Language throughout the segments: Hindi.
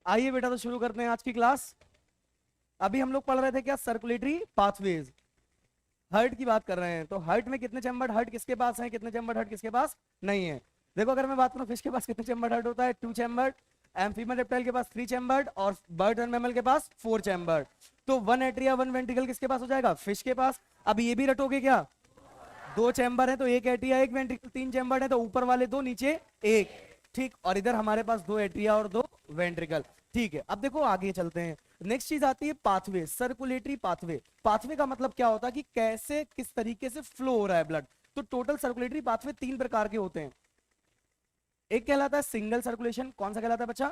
आइए बेटा, तो शुरू करते हैं आज की क्लास। अभी हम लोग पढ़ रहे थे क्या, सर्कुलेटरी पाथवेज। हार्ट की बात कर रहे हैं, तो हार्ट में कितने चैम्बर्ड हार्ट किसके पास है, कितने चैम्बर्ड हार्ट किसके पास नहीं है। देखो, अगर मैं बात करूं फिश के पास कितने चैम्बर्ड हार्ट होता है, 2 चैम्बर्ड। एम्फीबियन रेप्टाइल के पास 3 चैम्बर्ड, और बर्ड एंड मैमल के पास 4 चैम्बर्ड। तो 1 एट्रिया 1 वेंट्रिकल किसके पास हो जाएगा, फिश के पास। अब ये भी रटोगे क्या, 2 चैम्बर है तो 1 एट्रिया 1 वेंट्रिकल, 3 चैम्बर है तो ऊपर वाले 2 नीचे 1। ठीक, और इधर हमारे पास 2 एट्रिया और 2 वेंट्रिकल। ठीक है, अब देखो आगे चलते हैं। नेक्स्ट चीज आती है पाथवे, सर्कुलेटरी पाथवे। पाथवे का मतलब क्या होता है कि कैसे किस तरीके से फ्लो हो रहा है ब्लड। तो टोटल सर्कुलेटरी पाथवे 3 प्रकार के होते हैं। एक कहलाता है सिंगल सर्कुलेशन, कौन सा कहलाता है बच्चा,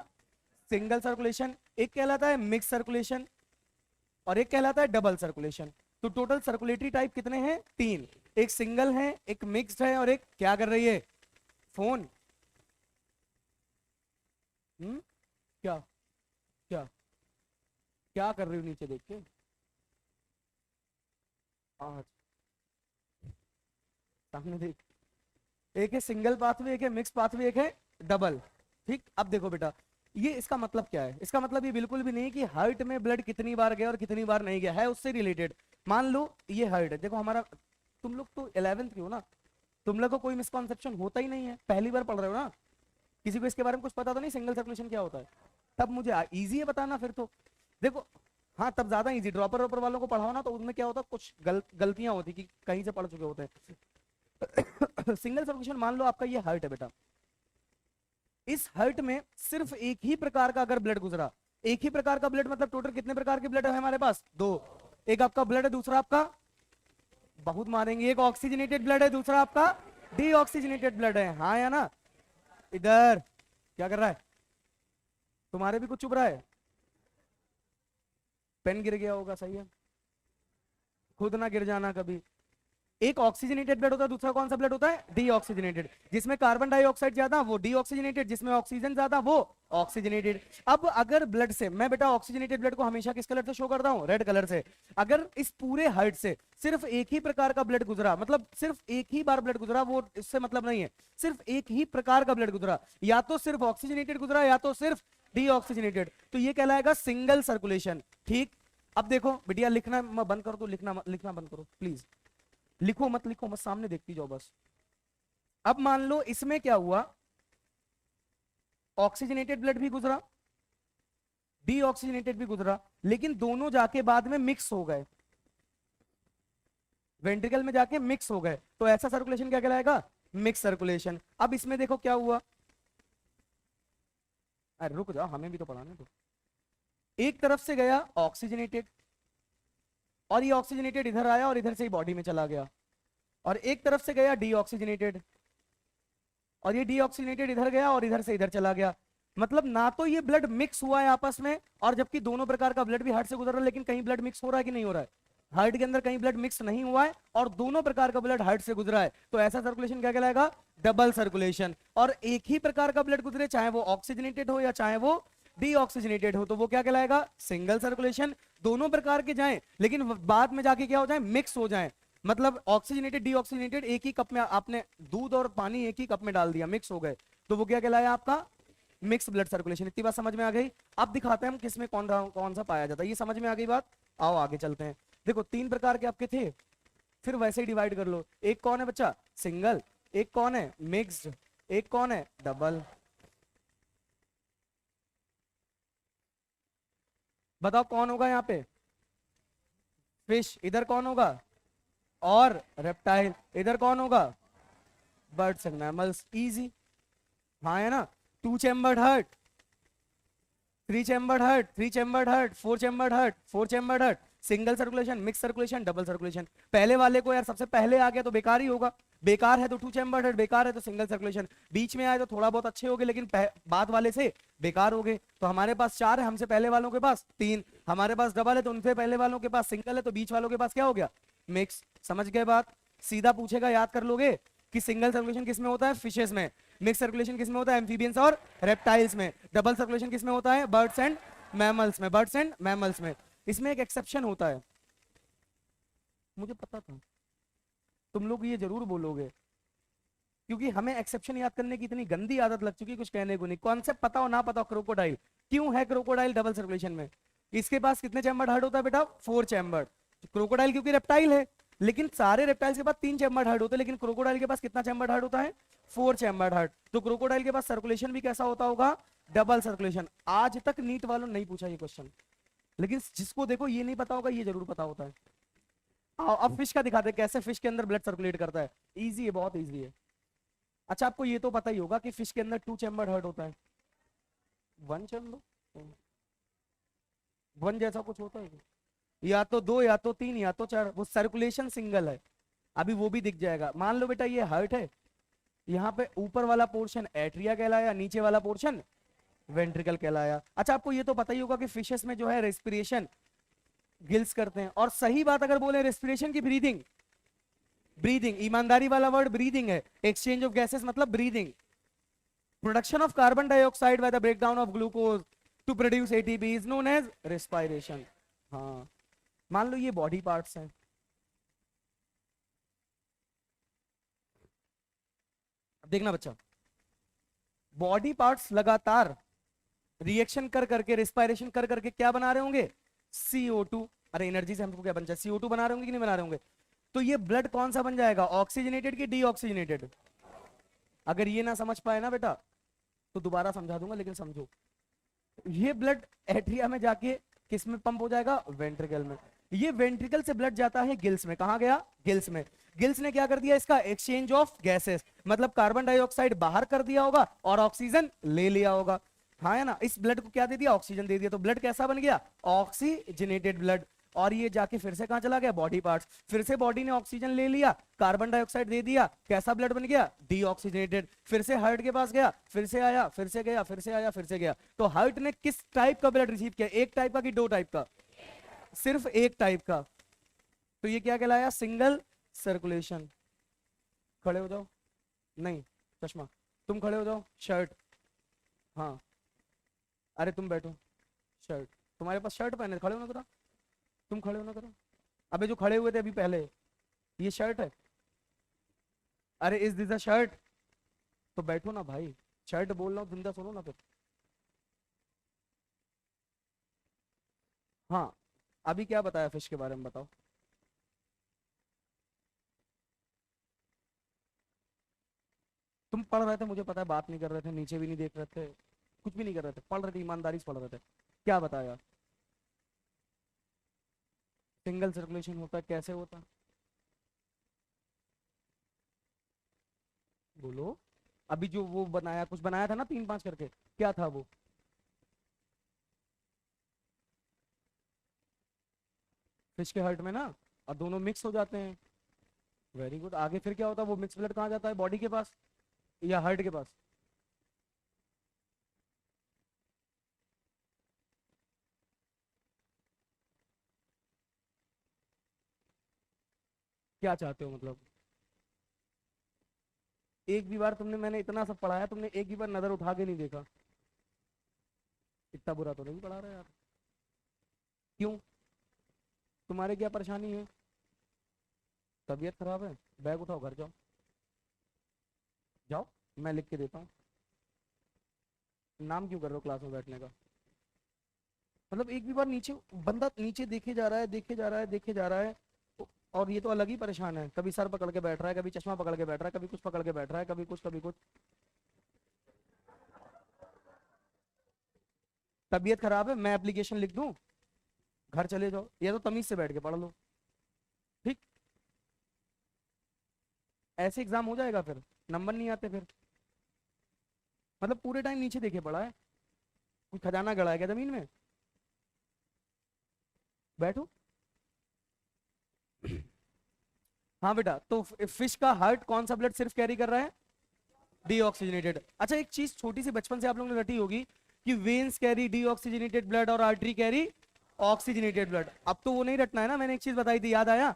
सिंगल सर्कुलेशन। एक कहलाता है मिक्स सर्कुलेशन, और एक कहलाता है डबल सर्कुलेशन। तो टोटल सर्कुलेटरी टाइप कितने हैं, 3। एक सिंगल है, एक मिक्स्ड है, और एक क्या कर रही है, फोन। क्या क्या क्या कर रही हो नीचे देख के। हाँ, सामने देख। एक है सिंगल पाथवे, एक है मिक्स पाथवे, एक है डबल। ठीक, अब देखो बेटा, ये इसका मतलब क्या है, इसका मतलब ये बिल्कुल भी नहीं कि हार्ट में ब्लड कितनी बार गया और कितनी बार नहीं गया है, उससे रिलेटेड। मान लो ये हार्ट है, देखो हमारा, तुम लोग तो 11th के हो ना, तुम लोग को कोई मिसकॉन्सेप्शन होता ही नहीं है, पहली बार पढ़ रहे हो ना। किसी को इसके बारे में कुछ पता तो नहीं, सिंगल सर्कुलेशन क्या होता है। तब मुझे इजी है बताना फिर तो। देखो, हाँ तब ज्यादा इजी, ड्रॉपर वॉपर वालों को पढ़ाओ ना, तो उनमें क्या होता है, कुछ गलतियां होती कि कहीं से पढ़ चुके होते हैं। सिंगल सर्कुलेशन, मान लो आपका ये हार्ट है बेटा, इस हार्ट में सिर्फ एक ही प्रकार का अगर ब्लड गुजरा, एक ही प्रकार का ब्लड मतलब टोटल कितने प्रकार के ब्लड है हमारे पास, 2। एक आपका ब्लड है, दूसरा आपका, बहुत मारेंगे, एक ऑक्सीजनेटेड ब्लड है, दूसरा आपका डीऑक्सीजनेटेड ब्लड है, हाँ या ना। इधर क्या कर रहा है, तुम्हारे भी कुछ चुभ रहा है, पेन गिर गया होगा, सही है, खुद ना गिर जाना कभी। एक ऑक्सीजनेटेड ब्लड होता है, दूसरा कौन सा ब्लड होता है, डीऑक्सीजनेटेड। जिसमें कार्बन डाइऑक्साइड ज्यादा वो डीऑक्सीजनेटेड, जिसमें ऑक्सीजन ज्यादा वो ऑक्सीजनेटेड। अब अगर ब्लड से, मैं बेटा ऑक्सीजनेटेड ब्लड को हमेशा किस कलर से शो करता हूं, रेड कलर से। अगर इस पूरे हार्ट से सिर्फ एक ही प्रकार का ब्लड गुजरा, मतलब सिर्फ एक ही बार ब्लड गुजरा, वो इससे मतलब नहीं है, सिर्फ एक ही प्रकार का ब्लड गुजरा, या तो सिर्फ ऑक्सीजनेटेड गुजरा या तो सिर्फ डीऑक्सीजनेटेड, तो ये कहलाएगा सिंगल सर्कुलेशन। ठीक, अब देखो बिटिया, लिखना बंद करो, तो लिखना बंद करो प्लीज। लिखो मत, लिखो मत, सामने देखती जाओ बस। अब मान लो इसमें क्या हुआ, ऑक्सीजनेटेड ब्लड भी गुजरा, डीऑक्सीजनेटेड भी गुजरा, लेकिन दोनों जाके बाद में मिक्स हो गए, वेंट्रिकल में जाके मिक्स हो गए, तो ऐसा सर्कुलेशन क्या कहलाएगा, मिक्स सर्कुलेशन। अब इसमें देखो क्या हुआ, अरे रुक जाओ, हमें भी तो पढ़ाना तो। एक तरफ से गया ऑक्सीजनेटेड, और ये ऑक्सीजनेटेड इधर आया और इधर से ही बॉडी में चला गया, और एक तरफ से गया डीऑक्सीजनेटेड, और ये डीऑक्सीजनेटेड इधर गया और इधर से इधर चला गया। मतलब ना तो ये ब्लड मिक्स हुआ है आपस में, और जबकि दोनों प्रकार का ब्लड भी हार्ट से गुजर रहा है, लेकिन कहीं ब्लड मिक्स हो रहा है कि नहीं हो रहा है, हार्ट के अंदर कहीं ब्लड मिक्स नहीं हुआ है, और दोनों प्रकार का ब्लड हार्ट से गुजरा है, तो ऐसा सर्कुलेशन क्या कहलाएगा, डबल सर्कुलेशन। और एक ही प्रकार का ब्लड गुजरे, चाहे वो ऑक्सीजनेटेड हो या चाहे वो डीऑक्सीजनेटेड हो, तो वो क्या कहलाएगा, सिंगल सर्कुलेशन। दोनों प्रकार के जाएं लेकिन बाद में जाके क्या हो जाए, मिक्स हो जाए, मतलब ऑक्सीजनेटेड डीऑक्सीजनेटेड एक ही कप में, आपने दूध और पानी एक ही कप में डाल दिया, मिक्स हो गए, तो वो क्या कहलाया आपका, मिक्स ब्लड सर्कुलेशन। इतनी बात समझ में आ गई। अब दिखाते हैं हम किसमें कौन सा पाया जाता है, ये समझ में आ गई बात। आओ आगे चलते हैं। देखो 3 प्रकार के आपके थे, फिर वैसे ही डिवाइड कर लो। एक कौन है बच्चा, सिंगल, एक कौन है मिक्स्ड, एक कौन है डबल। बताओ कौन होगा यहाँ पे, फिश, इधर कौन होगा, और रेप्टाइल, इधर कौन होगा, बर्ड्स एंड मैमल्स। इजी, हाँ है ना। 2 chambered heart, 3 chambered heart, 3 chambered heart, 4 chambered heart, 4 chambered heart. Single circulation, mix circulation, double circulation. पहले वाले को यार सबसे पहले आ गया तो बेकार ही होगा, बेकार है तो 2 चैम्बर्ड हार्ट, बेकार है तो सिंगल सर्कुलेशन, बीच में आए तो थोड़ा बहुत अच्छे हो गए, लेकिन बाद वाले से बेकार हो गए। तो हमारे पास 4 है, हमसे पहले वालों के पास 3, हमारे पास डबल है तो उनसे पहले वालों के पास सिंगल है, तो बीच वालों के पास क्या हो गया, मिक्स। समझ गए बात, सीधा पूछेगा, याद कर लोगे कि सिंगल सर्कुलेशन किस में होता है, फिशेस में। मिक्स सर्कुलेशन किस में होता है, एम्फीबियंस और रेप्टाइल्स में। डबल सर्कुलेशन किस में होता है, बर्ड्स एंड मैमल्स में, बर्ड्स एंड मैमल्स में। इसमें एक एक्सेप्शन होता है, मुझे पता था तुम लोग ये जरूर बोलोगे, क्योंकि हमें एक्सेप्शन याद करने की इतनी गंदी आदत लग चुकी है, कुछ कहने को नहीं। कॉन्सेप्ट पता हो ना पता हो, क्रोकोडाइल, क्यों है क्रोकोडाइल डबल सर्कुलेशन में? इसके पास कितने चैम्बर्ड हार्ट होता है बेटा? 4 चैम्बर्ड। क्रोकोडाइल क्योंकि रेप्टाइल है, लेकिन सारे रेप्टाइल्स के पास 3 चैम्बर्ड हार्ट होते हैं, लेकिन क्रोकोडाइल के पास कितना चैम्बर्ड हार्ट होता है? 4 चैम्बर्ड हार्ट। तो क्रोकोडाइल के पास सर्कुलेशन भी कैसा होता होगा? Double circulation. आज तक नीट वालों ने नहीं पूछा ये क्वेश्चन, लेकिन जिसको देखो ये नहीं पता होगा, ये जरूर पता होता है। आओ अब फिश का दिखाते हैं कैसे फिश के अंदर ब्लड सर्कुलेट करता है। इजी है, बहुत इजी है। अच्छा आपको ये तो पता ही होगा कि फिश के अंदर 2 चैम्बर्ड हार्ट होता है। 1 चैम्बर, 1 जैसा कुछ होता है क्या? या तो 2 या तो 3 या तो 4, वो सर्कुलेशन सिंगल है। अभी वो भी दिख जाएगा। मान लो बेटा ये हार्ट है, यहाँ पे ऊपर वाला पोर्शन एट्रिया कहलाया, नीचे वाला पोर्शन वेंट्रिकल कहलाया। अच्छा आपको ये तो पता ही होगा कि फिशेस में जो है रेस्पिरेशन गिल्स करते हैं, और सही बात अगर बोले रेस्पिरेशन की ब्रीदिंग, ब्रीदिंग ईमानदारी वाला वर्ड ब्रीदिंग है। एक्सचेंज ऑफ गैसेस मतलब breathing. Production of carbon dioxide by the breakdown of glucose to produce ATP is known as respiration. हाँ मान लो ये बॉडी पार्ट्स हैं, देखना बच्चा, बॉडी पार्ट्स लगातार रिएक्शन कर करके, रेस्पिरेशन कर करके क्या बना रहे होंगे? CO2। अरे एनर्जी से हमको क्या बन जाए? CO2 बना रहे होंगे कि नहीं बना रहे होंगे? तो ये ब्लड कौन सा बन जाएगा? ऑक्सीजनेटेड कि डीऑक्सीजनेटेड? अगर ये ना समझ पाए ना बेटा तो दोबारा समझा दूंगा, लेकिन समझो। ये ब्लड एट्रिया में जाके किस में पंप हो जाएगा? वेंट्रिकल में। ये वेंट्रिकल से ब्लड जाता है गिल्स में। कहां गया? गिल्स में। गिल्स ने क्या कर दिया? इसका एक्सचेंज ऑफ गैसेस, मतलब कार्बन डाइऑक्साइड बाहर कर दिया होगा और ऑक्सीजन ले लिया होगा। हाँ है ना? इस ब्लड को क्या दे दिया? ऑक्सीजन दे दिया। तो ब्लड कैसा बन गया? Oxygenated blood. और ये जाके फिर से कहां चला गया? Body parts. फिर से बॉडी ने ऑक्सीजन ले लिया, कार्बन डाइऑक्साइड दे दिया, कैसा ब्लड बन गया? डीऑक्सीजनेटेड। फिर से हार्ट के पास गया, फिर से आया, फिर से गया, फिर से आया, फिर से गया। तो हार्ट ने किस टाइप का ब्लड रिसीव किया? एक टाइप का कि 2 टाइप का? सिर्फ एक टाइप का। तो ये क्या कहलाया? Single circulation. खड़े हो जाओ। नहीं, चश्मा। तुम खड़े हो जाओ। शर्ट। हाँ, अरे तुम बैठो। शर्ट। तुम्हारे पास शर्ट पहने, खड़े होना करा। तुम खड़े होना करा। अबे जो खड़े हुए थे अभी पहले, ये शर्ट है? अरे इज दिस अ शर्ट? तो बैठो ना भाई। शर्ट बोल रहा हूँ, जिंदा सुनो ना फिर। हाँ, अभी क्या बताया फिश के बारे में बताओ। तुम पढ़ रहे थे, मुझे पता है, बात नहीं कर रहे थे, नीचे भी नहीं देख रहे थे, कुछ भी नहीं कर रहे थे, पढ़ रहे थे, ईमानदारी से पढ़ रहे थे। क्या बताया? सिंगल सर्कुलेशन होता है। कैसे होता? बोलो। अभी जो वो बनाया, कुछ बनाया था ना 3-5 करके, क्या था वो? फिश के हार्ट में ना, और दोनों मिक्स हो जाते हैं। Very good. आगे फिर क्या होता है? वो मिक्स ब्लड कहाँ जाता है? बॉडी के पास या हार्ट के पास? क्या चाहते हो मतलब? एक भी बार तुमने, मैंने इतना सब पढ़ाया, तुमने एक भी बार नजर उठा के नहीं देखा? इतना बुरा तो नहीं पढ़ा रहा यार। क्यों? तुम्हारे क्या परेशानी है? तबीयत खराब है? बैग उठाओ, घर जाओ। जाओ, मैं लिख के देता हूँ। नाम क्यों कर रहे हो क्लास में बैठने का? मतलब एक भी बार नीचे, बंदा नीचे देखे जा रहा है, देखे जा रहा है, देखे जा रहा है, और ये तो अलग ही परेशान है। कभी सर पकड़ के बैठ रहा है, कभी चश्मा पकड़ के बैठ रहा है, कभी कुछ पकड़ के बैठ रहा है, कभी कुछ कभी कुछ। तबीयत खराब है, मैं एप्लीकेशन लिख दूं? घर चले जाओ, या तो तमीज से बैठ के पढ़ लो। ठीक? ऐसे एग्जाम हो जाएगा, फिर नंबर नहीं आते फिर। मतलब पूरे टाइम नीचे देखे पड़ा है? कोई खजाना गड़ा है क्या जमीन में? बैठो। हाँ बेटा, तो फिश का हार्ट कौन सा ब्लड सिर्फ कैरी कर रहा है? डीऑक्सीजनेटेड। अच्छा एक चीज छोटी सी बचपन से आप लोगों ने रटी होगी कि वेन्स कैरी डीऑक्सीजनेटेड ब्लड और आर्टरी कैरी ऑक्सीजनेटेड ब्लड। अब तो वो नहीं रटना है ना, मैंने एक चीज बताई थी, याद आया?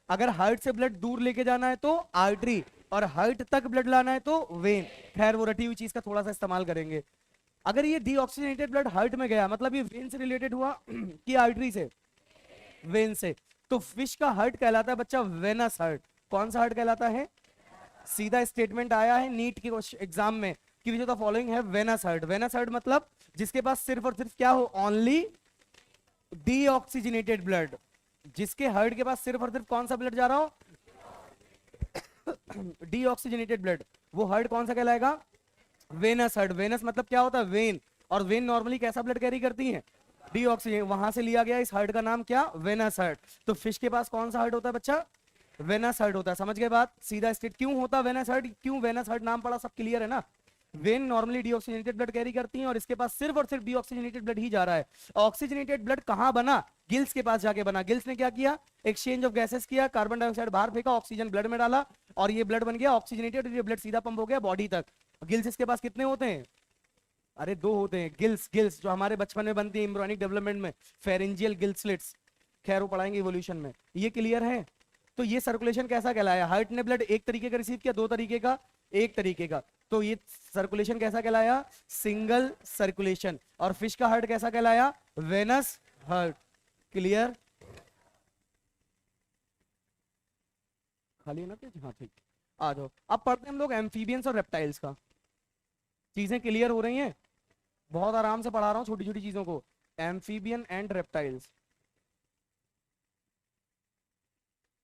अगर हार्ट से ब्लड दूर लेके जाना है तो आर्टरी, और हार्ट तक ब्लड लाना है तो वेन। खैर वो रटी हुई चीज का थोड़ा सा इस्तेमाल करेंगे। अगर ये डीऑक्सीजनेटेड ब्लड हार्ट में गया, मतलब ये वेन से रिलेटेड हुआ कि आर्टरी से? वेन से। तो फिश का हार्ट कहलाता है बच्चा वेनस हार्ट। कौन सा हार्ट कहलाता है? सीधा स्टेटमेंट आया है नीट के एग्जाम में कि विच ऑफ द फॉलोइंग है वेनस हार्ट। वेनस हार्ट मतलब जिसके पास सिर्फ और सिर्फ क्या हो, ओनली डीऑक्सीजनेटेड ब्लड, जिसके हार्ट के पास सिर्फ और सिर्फ कौन सा ब्लड जा रहा हो, डीऑक्सीजनेटेड ब्लड, वो हार्ट कौन सा कहलाएगा, वेनस हार्ट। वेनस मतलब क्या होता है, वेन, और वेन नॉर्मली कैसा ब्लड कैरी करती है, डीऑक्सीजन, वहां से लिया गया इस हार्ट का नाम क्या, वेनस हार्ट। तो फिश के पास कौन सा हार्ट होता है बच्चा, वेनस हार्ट होता है। समझ गए बात, सीधा स्टेट क्यों होता है वेनस हार्ट, क्यों वेनस हार्ट नाम पड़ा, सब क्लियर है ना। When normally deoxygenated blood carry करती हैं और इसके पास सिर्फ और सिर्फ डीऑक्सीजनेटेड ब्लड ही जा रहा है। ऑक्सीजनेटेड ब्लड कहां बना, गिल्स के पास जाके बना। गिल्स ने क्या किया, एक्सचेंज ऑफ गैसेस किया, कार्बन डाइऑक्साइड बाहर फेंका, ऑक्सीजन ब्लड में डाला और ये ब्लड बन गया ऑक्सीजनेटेड, ये ब्लड सीधा पंप हो गया बॉडी तक। गिल्स इसके पास कितने होते हैं, अरे दो होते हैं, गिल्स, गिल्स जो हमारे बचपन में बनती है एम्ब्रियोनिक डेवलपमेंट में, फेरेंजियल गिल स्लिट्स, खैर वो पढ़ाएंगे इवोल्यूशन में। ये क्लियर है। तो ये सर्कुलेशन कैसा कहलाया, हार्ट ने ब्लड एक तरीके का रिसीव किया, दो तरीके का, एक तरीके का, तो ये सर्कुलेशन कैसा कहलाया, सिंगल सर्कुलेशन। और फिश का हार्ट कैसा कहलाया, वेनस हार्ट। क्लियर, खाली है ना पेज, हाँ ठीक। आ जाओ, अब पढ़ते हैं हम लोग एम्फीबियंस और रेप्टाइल्स का। चीजें क्लियर हो रही हैं, बहुत आराम से पढ़ा रहा हूं छोटी छोटी चीजों को। एम्फीबियन एंड रेप्टाइल्स,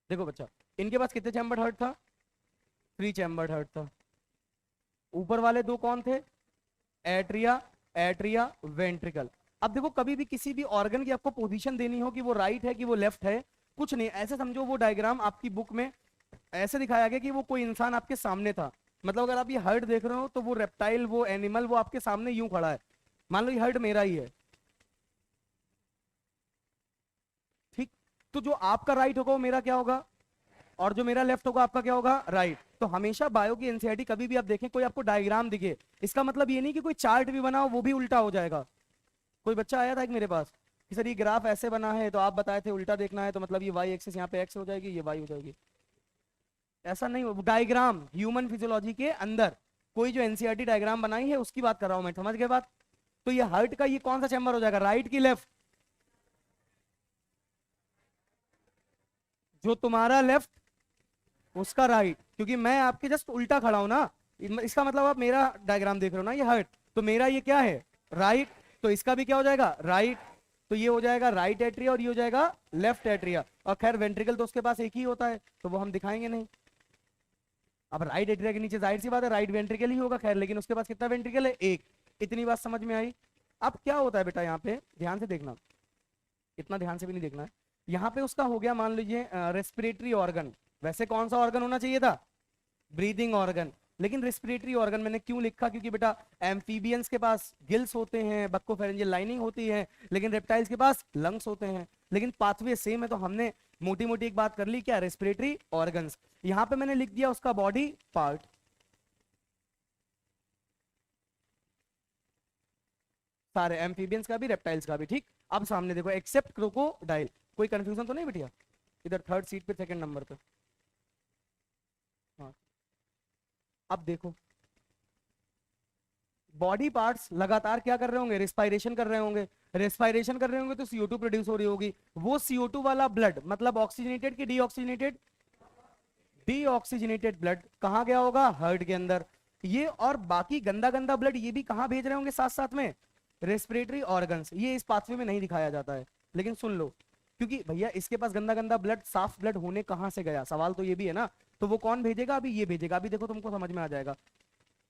देखो बच्चा, इनके पास कितने चैम्बर्ड हार्ट था, 3 चैम्बर्ड हार्ट था। ऊपर वाले दो कौन थे, एट्रिया, एट्रिया वेंट्रिकल। अब देखो कभी भी किसी भी ऑर्गन की आपको पोजीशन देनी हो कि वो राइट है कि वो लेफ्ट है, कुछ नहीं, ऐसे समझो वो डायग्राम आपकी बुक में ऐसे दिखाया गया कि वो कोई इंसान आपके सामने था। मतलब अगर आप ये हार्ट देख रहे हो तो वो रेप्टाइल, वो एनिमल, वो आपके सामने यूं खड़ा है। मान लो ये हार्ट मेरा ही है, ठीक, तो जो आपका राइट होगा वो मेरा क्या होगा, और जो मेरा लेफ्ट होगा आपका क्या होगा, राइट। तो हमेशा बायो की एनसीईआरटी कभी भी आप देखें, कोई आपको डायग्राम दिखे, इसका मतलब ये नहीं कि कोई चार्ट भी बना हो वो भी उल्टा हो जाएगा। कोई बच्चा आया था एक मेरे पास कि सर ये ग्राफ ऐसे बना है, तो आप बताए थे उल्टा देखना है, तो मतलब ये वाई एक्सिस यहाँ पे एक्स हो जाएगी, ये वाई हो जाएगी। ऐसा नहीं हो, डायग्राम ह्यूमन फिजियोलॉजी के अंदर कोई जो एनसीईआरटी डायग्राम बनाई है उसकी बात कर रहा हूं मैं, समझ गए बात। तो ये हार्ट का ये कौन सा चैम्बर हो जाएगा, राइट की लेफ्ट, जो तुम्हारा लेफ्ट उसका राइट, क्योंकि मैं आपके जस्ट उल्टा खड़ा हूं ना। इसका मतलब आप मेरा डायग्राम देख रहे हो ना, ये हार्ट, तो मेरा ये क्या है, राइट, तो इसका भी क्या हो जाएगा, राइट। तो ये हो जाएगा राइट एट्रिया और ये हो जाएगा लेफ्ट एट्रिया। और खैर वेंट्रिकल तो उसके पास एक ही होता है, तो वो हम दिखाएंगे नहीं। अब राइट एट्रिया के नीचे जाहिर सी बात है राइट वेंट्रिकल ही होगा, खैर, लेकिन उसके पास कितना वेंट्रिकल है, एक। इतनी बात समझ में आई। अब क्या होता है बेटा, यहाँ पे ध्यान से देखना, इतना ध्यान से भी नहीं देखना है। यहाँ पे उसका हो गया मान लीजिए रेस्पिरेटरी ऑर्गन। वैसे कौन सा ऑर्गन होना चाहिए था, ब्रीदिंग ऑर्गन, लेकिन रेस्पिरेटरी ऑर्गन मैंने क्यों लिखा, क्योंकि बेटा एम्फीबियंस के पास गिल्स होते हैं, बक्कोफेरेंजियल लाइनिंग होती है, लेकिन रेप्टाइल्स के पास लंग्स होते हैं, लेकिन पाथवे सेम है। तो हमने मोटी मोटी एक बात कर ली, क्या, रेस्पिरेटरी ऑर्गन्स। यहां पे मैंने लिख दिया उसका बॉडी पार्ट, सारे एम्फीबियंस का भी रेप्टाइल्स का भी, ठीक। अब सामने देखो, एक्सेप्ट क्रोकोडाइल, कोई कंफ्यूजन तो नहीं बेटिया, इधर थर्ड सीट पे सेकंड नंबर पे, हाँ। अब देखो बॉडी पार्ट्स लगातार क्या कर रहे होंगे, रिस्पायरेशन कर रहे होंगे। रेस्पायरेशन कर रहे होंगे तो CO2 प्रोड्यूस हो रही होगी। वो CO2 वाला ब्लड मतलब ऑक्सीजनेटेड की डीऑक्सीजनेटेड, डीऑक्सीजनेटेड ब्लड कहाँ गया होगा, हार्ट के अंदर। ये और बाकी गंदा गंदा ब्लड ये भी कहाँ भेज रहे होंगे साथ साथ में, रेस्पिरेटरी ऑर्गन्स। ये इस पाथवे में नहीं दिखाया जाता है, लेकिन सुन लो, क्योंकि भैया इसके पास गंदा गंदा ब्लड, साफ ब्लड होने कहाँ से गया, सवाल तो ये भी है ना। तो वो कौन भेजेगा, अभी ये भेजेगा, अभी देखो तुमको समझ में आ जाएगा।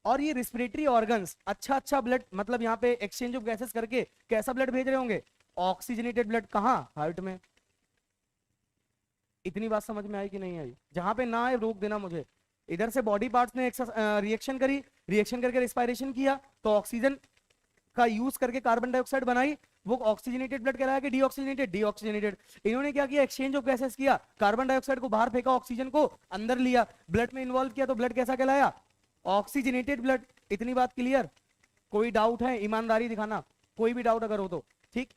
और ये रेस्पिरेटरी ऑर्गन्स अच्छा अच्छा ब्लड, मतलब यहाँ पे एक्सचेंज ऑफ गैसेस करके कैसा ब्लड भेज रहे होंगे, ऑक्सीजनेटेड ब्लड, कहाँ, हार्ट में। इतनी बात समझ में आई कि नहीं आई, जहां पे ना आए रोक देना मुझे। इधर से बॉडी पार्ट्स ने रिएक्शन करी, रिएक्शन करके रिस्पायरेशन किया, तो ऑक्सीजन का यूज करके कार्बन डाइऑक्साइड बनाई, वो ऑक्सीजनेटेड ब्लड कहलाया कि डीऑक्सीजनेटेड, डीऑक्सीजनेटेड। इन्होंने क्या किया, एक्सचेंज ऑफ गैसेस किया, कार्बन डाइऑक्साइड को बाहर फेंका, ऑक्सीजन को अंदर लिया, ब्लड में इन्वॉल्व किया, तो ब्लड कैसा कहलाया, ऑक्सीजनेटेड ब्लड। इतनी बात क्लियर, कोई डाउट है, ईमानदारी दिखाना, कोई भी डाउट अगर हो तो, ठीक।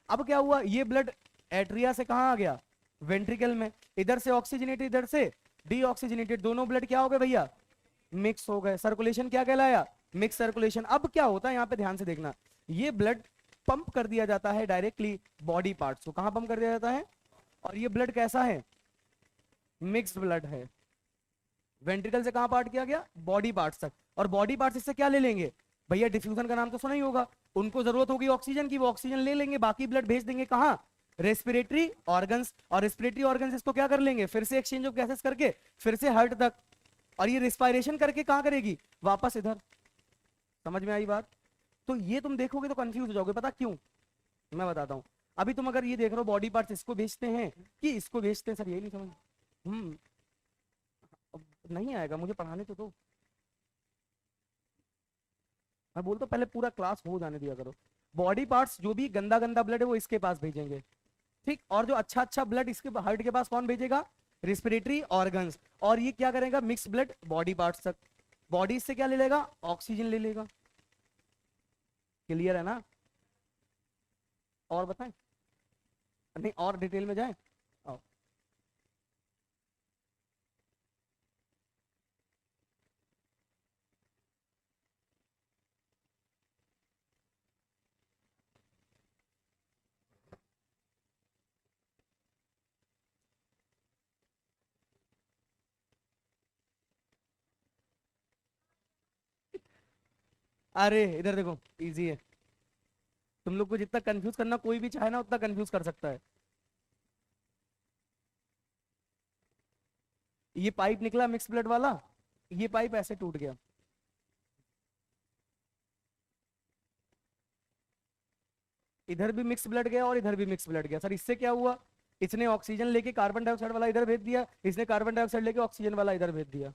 अब क्या हुआ, ये ब्लड एट्रिया से कहां आ गया, वेंट्रिकल में, इधर से ऑक्सीजनेटेड, इधर से डीऑक्सीजनेटेड, दोनों ब्लड क्या हो गए भैया, मिक्स हो गए। सर्कुलेशन क्या कहलाया, मिक्स सर्कुलेशन। अब क्या होता है यहाँ पे ध्यान से देखना, ये ब्लड पंप कर दिया जाता है डायरेक्टली बॉडी पार्ट्स को, कहां पंप कर दिया जाता है, और ये ब्लड कैसा है, मिक्स्ड ब्लड है। वेंट्रिकल से कहां पार्ट किया गया, बॉडी पार्ट्स तक, और बॉडी पार्ट्स इससे क्या ले लेंगे भैया, डिफ्यूजन का नाम तो सुना ही होगा, उनको जरूरत होगी ऑक्सीजन की, वो ऑक्सीजन ले लेंगे, बाकी ब्लड भेज देंगे कहाँ, रेस्पिरेटरी ऑर्गन्स, और रेस्पिरेटरी ऑर्गन्स इसको क्या कर लेंगे, फिर से एक्सचेंज ऑफ गैसेस करके फिर से हार्ट तक, और ये रिस्पायरेशन करके कहाँ करेगी, वापस इधर। समझ में आई बात? तो ये तुम देखोगे तो कंफ्यूज हो जाओगे, पता क्यों, मैं बताता हूँ। अभी तुम अगर ये देख रहे हो बॉडी पार्ट्स इसको भेजते हैं कि इसको भेजते हैं, सर यही नहीं समझ। अब नहीं आएगा, मुझे पढ़ाने तो दो। मैं बोलता हूँ पहले पूरा क्लास हो जाने दिया करो। बॉडी पार्ट्स जो भी गंदा गंदा ब्लड है वो इसके पास भेजेंगे, ठीक, और जो अच्छा अच्छा ब्लड इसके हार्ट के पास कौन भेजेगा, रेस्पिरेटरी ऑर्गन्स, और ये क्या करेगा, मिक्स ब्लड बॉडी पार्ट्स तक, बॉडी से क्या ले लेगा, ऑक्सीजन ले लेगा। क्लियर है ना? और बताएं, नहीं और डिटेल में जाएं? आओ। अरे इधर देखो, इजी है। तुम लोग को जितना कंफ्यूज करना कोई भी चाहे ना उतना कंफ्यूज कर सकता है। ये पाइप निकला मिक्स ब्लड वाला, ये पाइप ऐसे टूट गया, इधर भी मिक्स ब्लड गया और इधर भी मिक्स ब्लड गया। सर इससे क्या हुआ, इसने ऑक्सीजन लेके कार्बन डाइऑक्साइड वाला इधर भेज दिया, इसने कार्बन डाइऑक्साइड लेके ऑक्सीजन वाला इधर भेज दिया।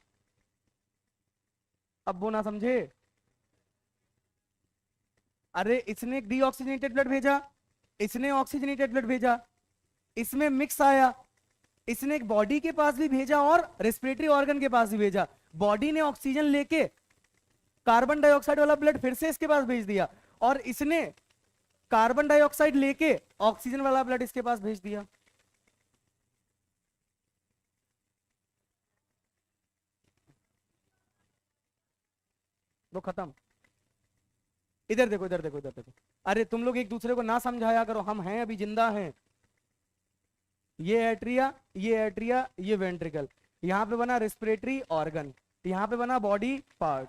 अब वो ना समझे, अरे इसने डीऑक्सीजनेटेड ब्लड भेजा, इसने ऑक्सीजनेटेड ब्लड भेजा, इसमें मिक्स आया, इसने एक बॉडी के पास भी भेजा और रेस्पिरेटरी ऑर्गन के पास भी भेजा, बॉडी ने ऑक्सीजन लेके कार्बन डाइऑक्साइड वाला ब्लड फिर से इसके पास भेज दिया, और इसने कार्बन डाइऑक्साइड लेके ऑक्सीजन वाला ब्लड इसके पास भेज दिया। तो खत्म। इधर देखो इधर देखो इधर देखो, अरे तुम लोग एक दूसरे को ना समझाया करो, हम हैं अभी जिंदा हैं। ये एट्रिया, ये एट्रिया, ये वेंट्रिकल, यहां पे बना रेस्पिरेटरी ऑर्गन, यहां पे बना बॉडी पार्ट।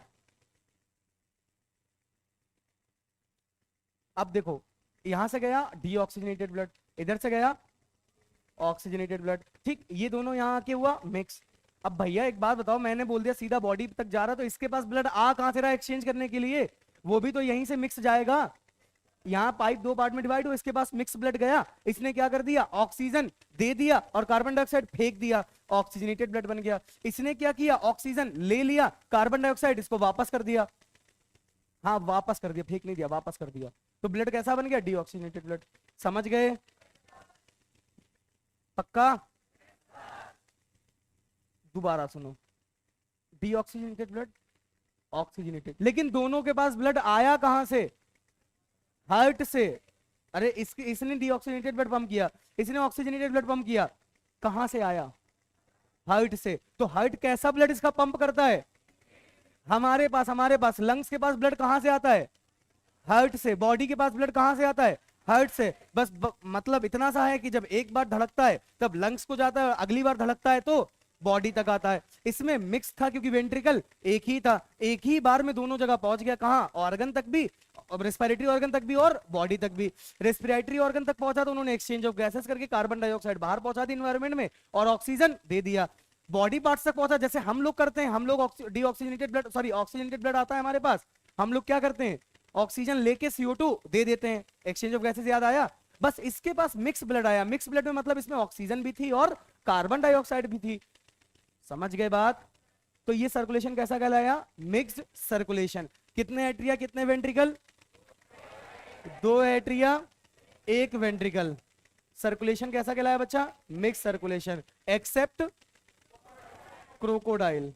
अब देखो, यहां से गया डीऑक्सीजनेटेड ब्लड, इधर से गया ऑक्सीजनेटेड ब्लड, ठीक, ये दोनों यहां आके हुआ मिक्स। अब भैया एक बात बताओ, मैंने बोल दिया सीधा बॉडी तक जा रहा, तो इसके पास ब्लड आ कहां से रहा एक्सचेंज करने के लिए, वो भी तो यहीं से मिक्स जाएगा। यहाँ पाइप दो पार्ट में डिवाइड हो, इसके पास मिक्स ब्लड गया, इसने क्या कर दिया, ऑक्सीजन दे दिया और कार्बन डाइऑक्साइड फेंक दिया, ऑक्सीजनेटेड ब्लड बन गया। इसने क्या किया, ऑक्सीजन ले लिया, कार्बन डाइऑक्साइड इसको वापस कर दिया, हाँ वापस कर दिया, फेंक नहीं दिया, वापस कर दिया, तो ब्लड कैसा बन गया, डीऑक्सीजनेटेड ब्लड। समझ गए? पक्का? दोबारा सुनो, डीऑक्सीजनेटेड ब्लड, ऑक्सीजनेटेड, लेकिन दोनों के पास ब्लड आया कहां से, हार्ट से। अरे इसने डीऑक्सीजनेटेड ब्लड पंप किया, इसने ऑक्सीजनेटेड ब्लड पंप किया, कहां से आया, हार्ट से। तो हार्ट कैसा ब्लड इसका पंप करता है, हमारे पास लंग्स के पास ब्लड कहां से आता है, हार्ट से। बॉडी के पास ब्लड कहां से आता है, हार्ट से। बस मतलब इतना सा है कि जब एक बार धड़कता है तब लंग्स को जाता है, अगली बार धड़कता है तो बॉडी तक आता है। इसमें मिक्स था क्योंकि वेंट्रिकल एक ही था, एक ही बार में दोनों जगह पहुंच गया, कहां, ऑर्गन तक भी, रेस्पिरेटरी ऑर्गन तक भी और बॉडी तक भी। रेस्पिरेटरी ऑर्गन तक पहुंचा तो उन्होंने एक्सचेंज ऑफ गैसेस करके कार्बन डाइऑक्साइड बाहर पहुंचा दी इन्वायरमेंट में और ऑक्सीजन दे दिया। बॉडी पार्ट्स तक पहुंचा जैसे हम लोग करते हैं, हम लोग deoxygenated blood, sorry oxygenated blood आता है हमारे पास, हम लोग क्या करते हैं, ऑक्सीजन लेके CO2 दे देते हैं, एक्सचेंज ऑफ गैसेस, याद आया। बस इसके पास मिक्स ब्लड आया, मिक्स ब्लड में मतलब इसमें ऑक्सीजन भी थी और कार्बन डाइऑक्साइड भी थी। समझ गए बात? तो ये सर्कुलेशन कैसा कहलाया, मिक्स्ड सर्कुलेशन। कितने एट्रिया कितने वेंट्रिकल, दो एट्रिया एक वेंट्रिकल। सर्कुलेशन कैसा कहलाया बच्चा, मिक्स सर्कुलेशन, एक्सेप्ट क्रोकोडाइल।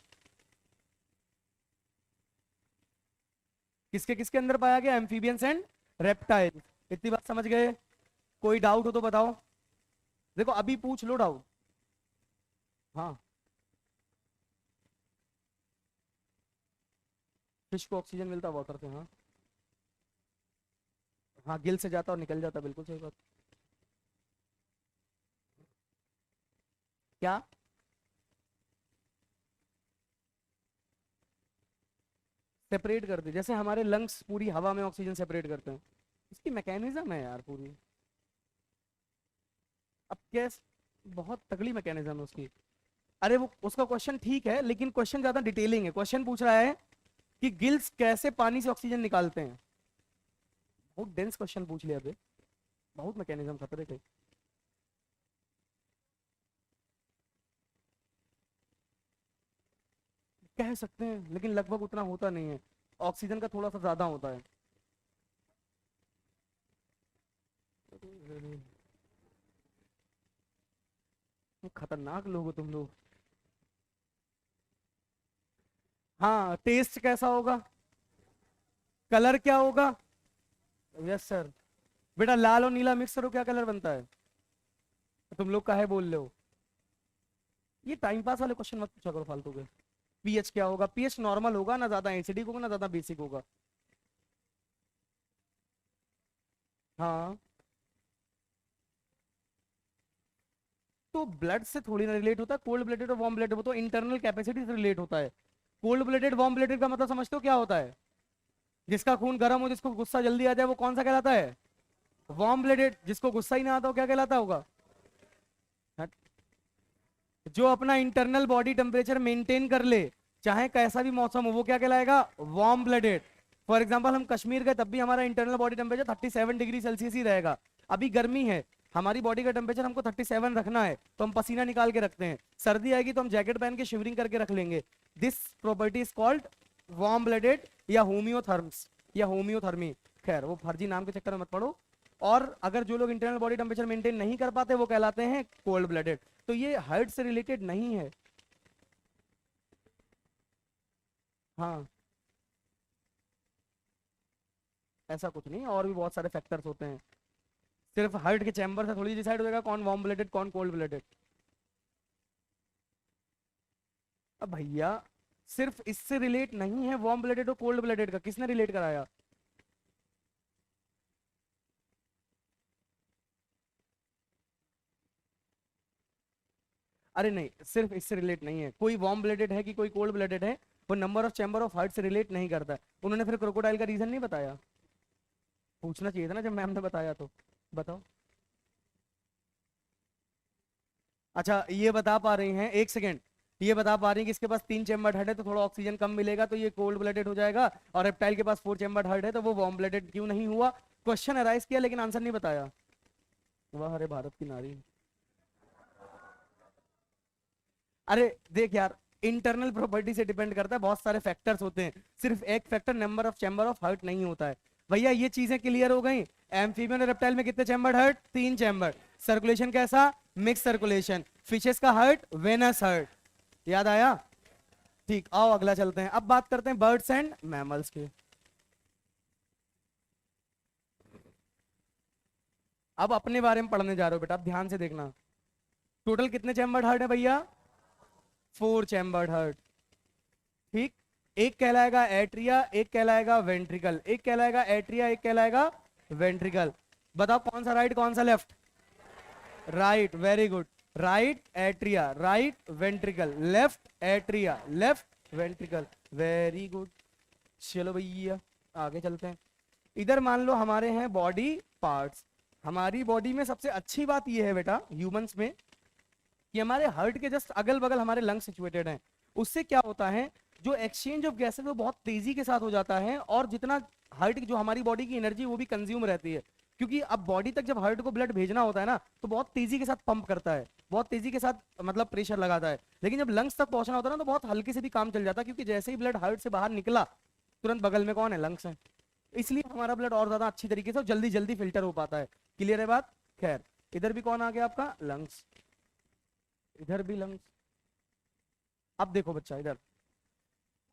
किसके किसके अंदर पाया गया, एम्फीबियंस एंड रेप्टाइल। इतनी बात समझ गए? कोई डाउट हो तो बताओ, देखो अभी पूछ लो डाउट। हाँ, फिश को ऑक्सीजन मिलता वाटर से, हाँ हाँ, गिल से जाता और निकल जाता, बिल्कुल सही बात। क्या, सेपरेट कर दे, जैसे हमारे लंग्स पूरी हवा में ऑक्सीजन सेपरेट करते हैं, इसकी मैकेनिज्म है यार पूरी। अब कैस बहुत तगड़ी मैकेनिज्म है उसकी। अरे वो उसका क्वेश्चन ठीक है, लेकिन क्वेश्चन ज्यादा डिटेलिंग है। क्वेश्चन पूछ रहा है कि गिल्स कैसे पानी से ऑक्सीजन निकालते हैं। बहुत डेंस क्वेश्चन पूछ लिया अबे, बहुत मैकेनिज्म खतरे के। कह सकते हैं, लेकिन लगभग उतना होता नहीं है, ऑक्सीजन का थोड़ा सा ज्यादा होता है। खतरनाक लोग हो तुम लोग। हाँ, टेस्ट कैसा होगा, कलर क्या होगा। Yes sir. बेटा लाल और नीला मिक्स करो क्या कलर बनता है। तुम लोग काहे बोल रहे हो, ये टाइम पास वाले क्वेश्चन मत पूछा करो फालतू के। पीएच क्या होगा, पीएच नॉर्मल होगा, ना ज्यादा एसिडिक होगा ना ज्यादा बेसिक होगा। हाँ, तो ब्लड से थोड़ी ना रिलेट होता है, कोल्ड ब्लडेड और वार्म ब्लडेड, वो तो इंटरनल कैपेसिटी से रिलेट होता है। कोल्ड ब्लडेड वार्म ब्लडेड का मतलब समझते हो क्या होता है। जिसका खून गर्म हो, जिसको गुस्सा जल्दी आ जाए, वो कौन सा कहलाता है, वार्म ब्लडेड। जिसको गुस्सा ही ना आता हो क्या कहलाता होगा। हट। जो अपना इंटरनल बॉडी टेम्परेचर मेंटेन कर ले चाहे कैसा भी मौसम हो, वो क्या कहलाएगा, वार्म ब्लडेड। फॉर एग्जाम्पल हम कश्मीर गए तब भी हमारा internal body temperature 37 degree Celsius ही रहेगा। अभी गर्मी है, हमारी बॉडी का टेम्परेचर हमको 37 रखना है, तो हम पसीना निकाल के रखते हैं। सर्दी आएगी तो हम जैकेट पहन के शिवरिंग करके रख लेंगे। This property is called warm blooded या होम्योथर्म्स या होम्योथर्मी। खैर वो फर्जी नाम के चक्कर में मत पड़ो। और अगर जो लोग इंटरनल बॉडी टेम्परेचर मेंटेन नहीं कर पाते वो कहलाते हैं कोल्ड ब्लडेड। तो ये हाइट से रिलेटेड नहीं है। हाँ, ऐसा कुछ नहीं, और भी बहुत सारे फैक्टर्स होते हैं। सिर्फ हार्ट के चैम्बर से थोड़ी डिसाइड हो जाएगा कौन वार्म ब्लडेड कौन कोल्ड ब्लडेड। अब भैया सिर्फ इससे रिलेट नहीं है वार्म ब्लडेड और कोल्ड ब्लडेड का, किसने रिलेट कराया। अरे नहीं, सिर्फ इससे रिलेट नहीं है, कोई वार्म ब्लडेड है कि कोई कोल्ड ब्लडेड है, वो number of chamber of heart से रिलेट नहीं करता है। उन्होंने फिर क्रोकोडाइल का रीजन नहीं बताया, पूछना चाहिए था ना जब मैम ने बताया तो। बताओ। अच्छा ये बता पा रही हैं, एक सेकेंड, ये बता पा रही हैं कि इसके पास 3 चैम्बर हेड है तो थोड़ा ऑक्सीजन कम मिलेगा तो ये कोल्ड ब्लडेड हो जाएगा, और रेप्टाइल के पास 4 चैम्बर हेड है तो वो वार्म ब्लडेड क्यों नहीं हुआ। क्वेश्चन अराइज किया लेकिन आंसर नहीं बताया। वाह अरे भारत की नारी। अरे देख यार, इंटरनल प्रॉपर्टी से डिपेंड करता है, बहुत सारे फैक्टर्स होते हैं, सिर्फ एक factor number of chamber of heart नहीं होता है। भैया ये चीजें क्लियर हो गई। एम्फीबियन और रेप्टाइल में कितने चैम्बर हार्ट, 3 चैम्बर। सर्कुलेशन कैसा, मिक्स सर्कुलेशन। फिशेस का हार्ट वेनस हार्ट, याद आया। ठीक, आओ अगला चलते हैं। अब बात करते हैं बर्ड्स एंड मैमल्स के। अब अपने बारे में पढ़ने जा रहे हो बेटा, अब ध्यान से देखना। टोटल कितने चैम्बर हार्ट है भैया, 4 चैम्बर हार्ट। ठीक, एक कहलाएगा एट्रिया, एक कहलाएगा वेंट्रिकल, एक कहलाएगा एट्रिया, एक कहलाएगा वेंट्रिकल। बताओ कौन सा राइट कौन सा left. Right, very good. Right atria, right ventricle, left atria, left ventricle, very good. चलो भैया आगे चलते हैं। इधर मान लो हमारे हैं बॉडी पार्ट्स। हमारी बॉडी में सबसे अच्छी बात यह है बेटा ह्यूमंस में कि हमारे हार्ट के जस्ट अगल बगल हमारे लंग सिचुएटेड हैं। उससे क्या होता है, जो एक्सचेंज ऑफ गैसेस वो बहुत तेजी के साथ हो जाता है, और जितना हार्ट की जो हमारी बॉडी की एनर्जी वो भी कंज्यूम रहती है, क्योंकि अब बॉडी तक जब हार्ट को ब्लड भेजना होता है ना तो बहुत तेजी के साथ पंप करता है, बहुत तेजी के साथ मतलब प्रेशर लगाता है। लेकिन जब लंग्स तक पहुंचना होता है ना तो बहुत हल्के से भी काम चल जाता है, क्योंकि जैसे ही ब्लड हार्ट से बाहर निकला तुरंत बगल में कौन है, लंग्स है। इसलिए हमारा ब्लड और ज्यादा अच्छी तरीके से जल्दी जल्दी फिल्टर हो पाता है। क्लियर है बात। खैर इधर भी कौन आ गया आपका, लंग्स। इधर भी लंग्स। अब देखो बच्चा, इधर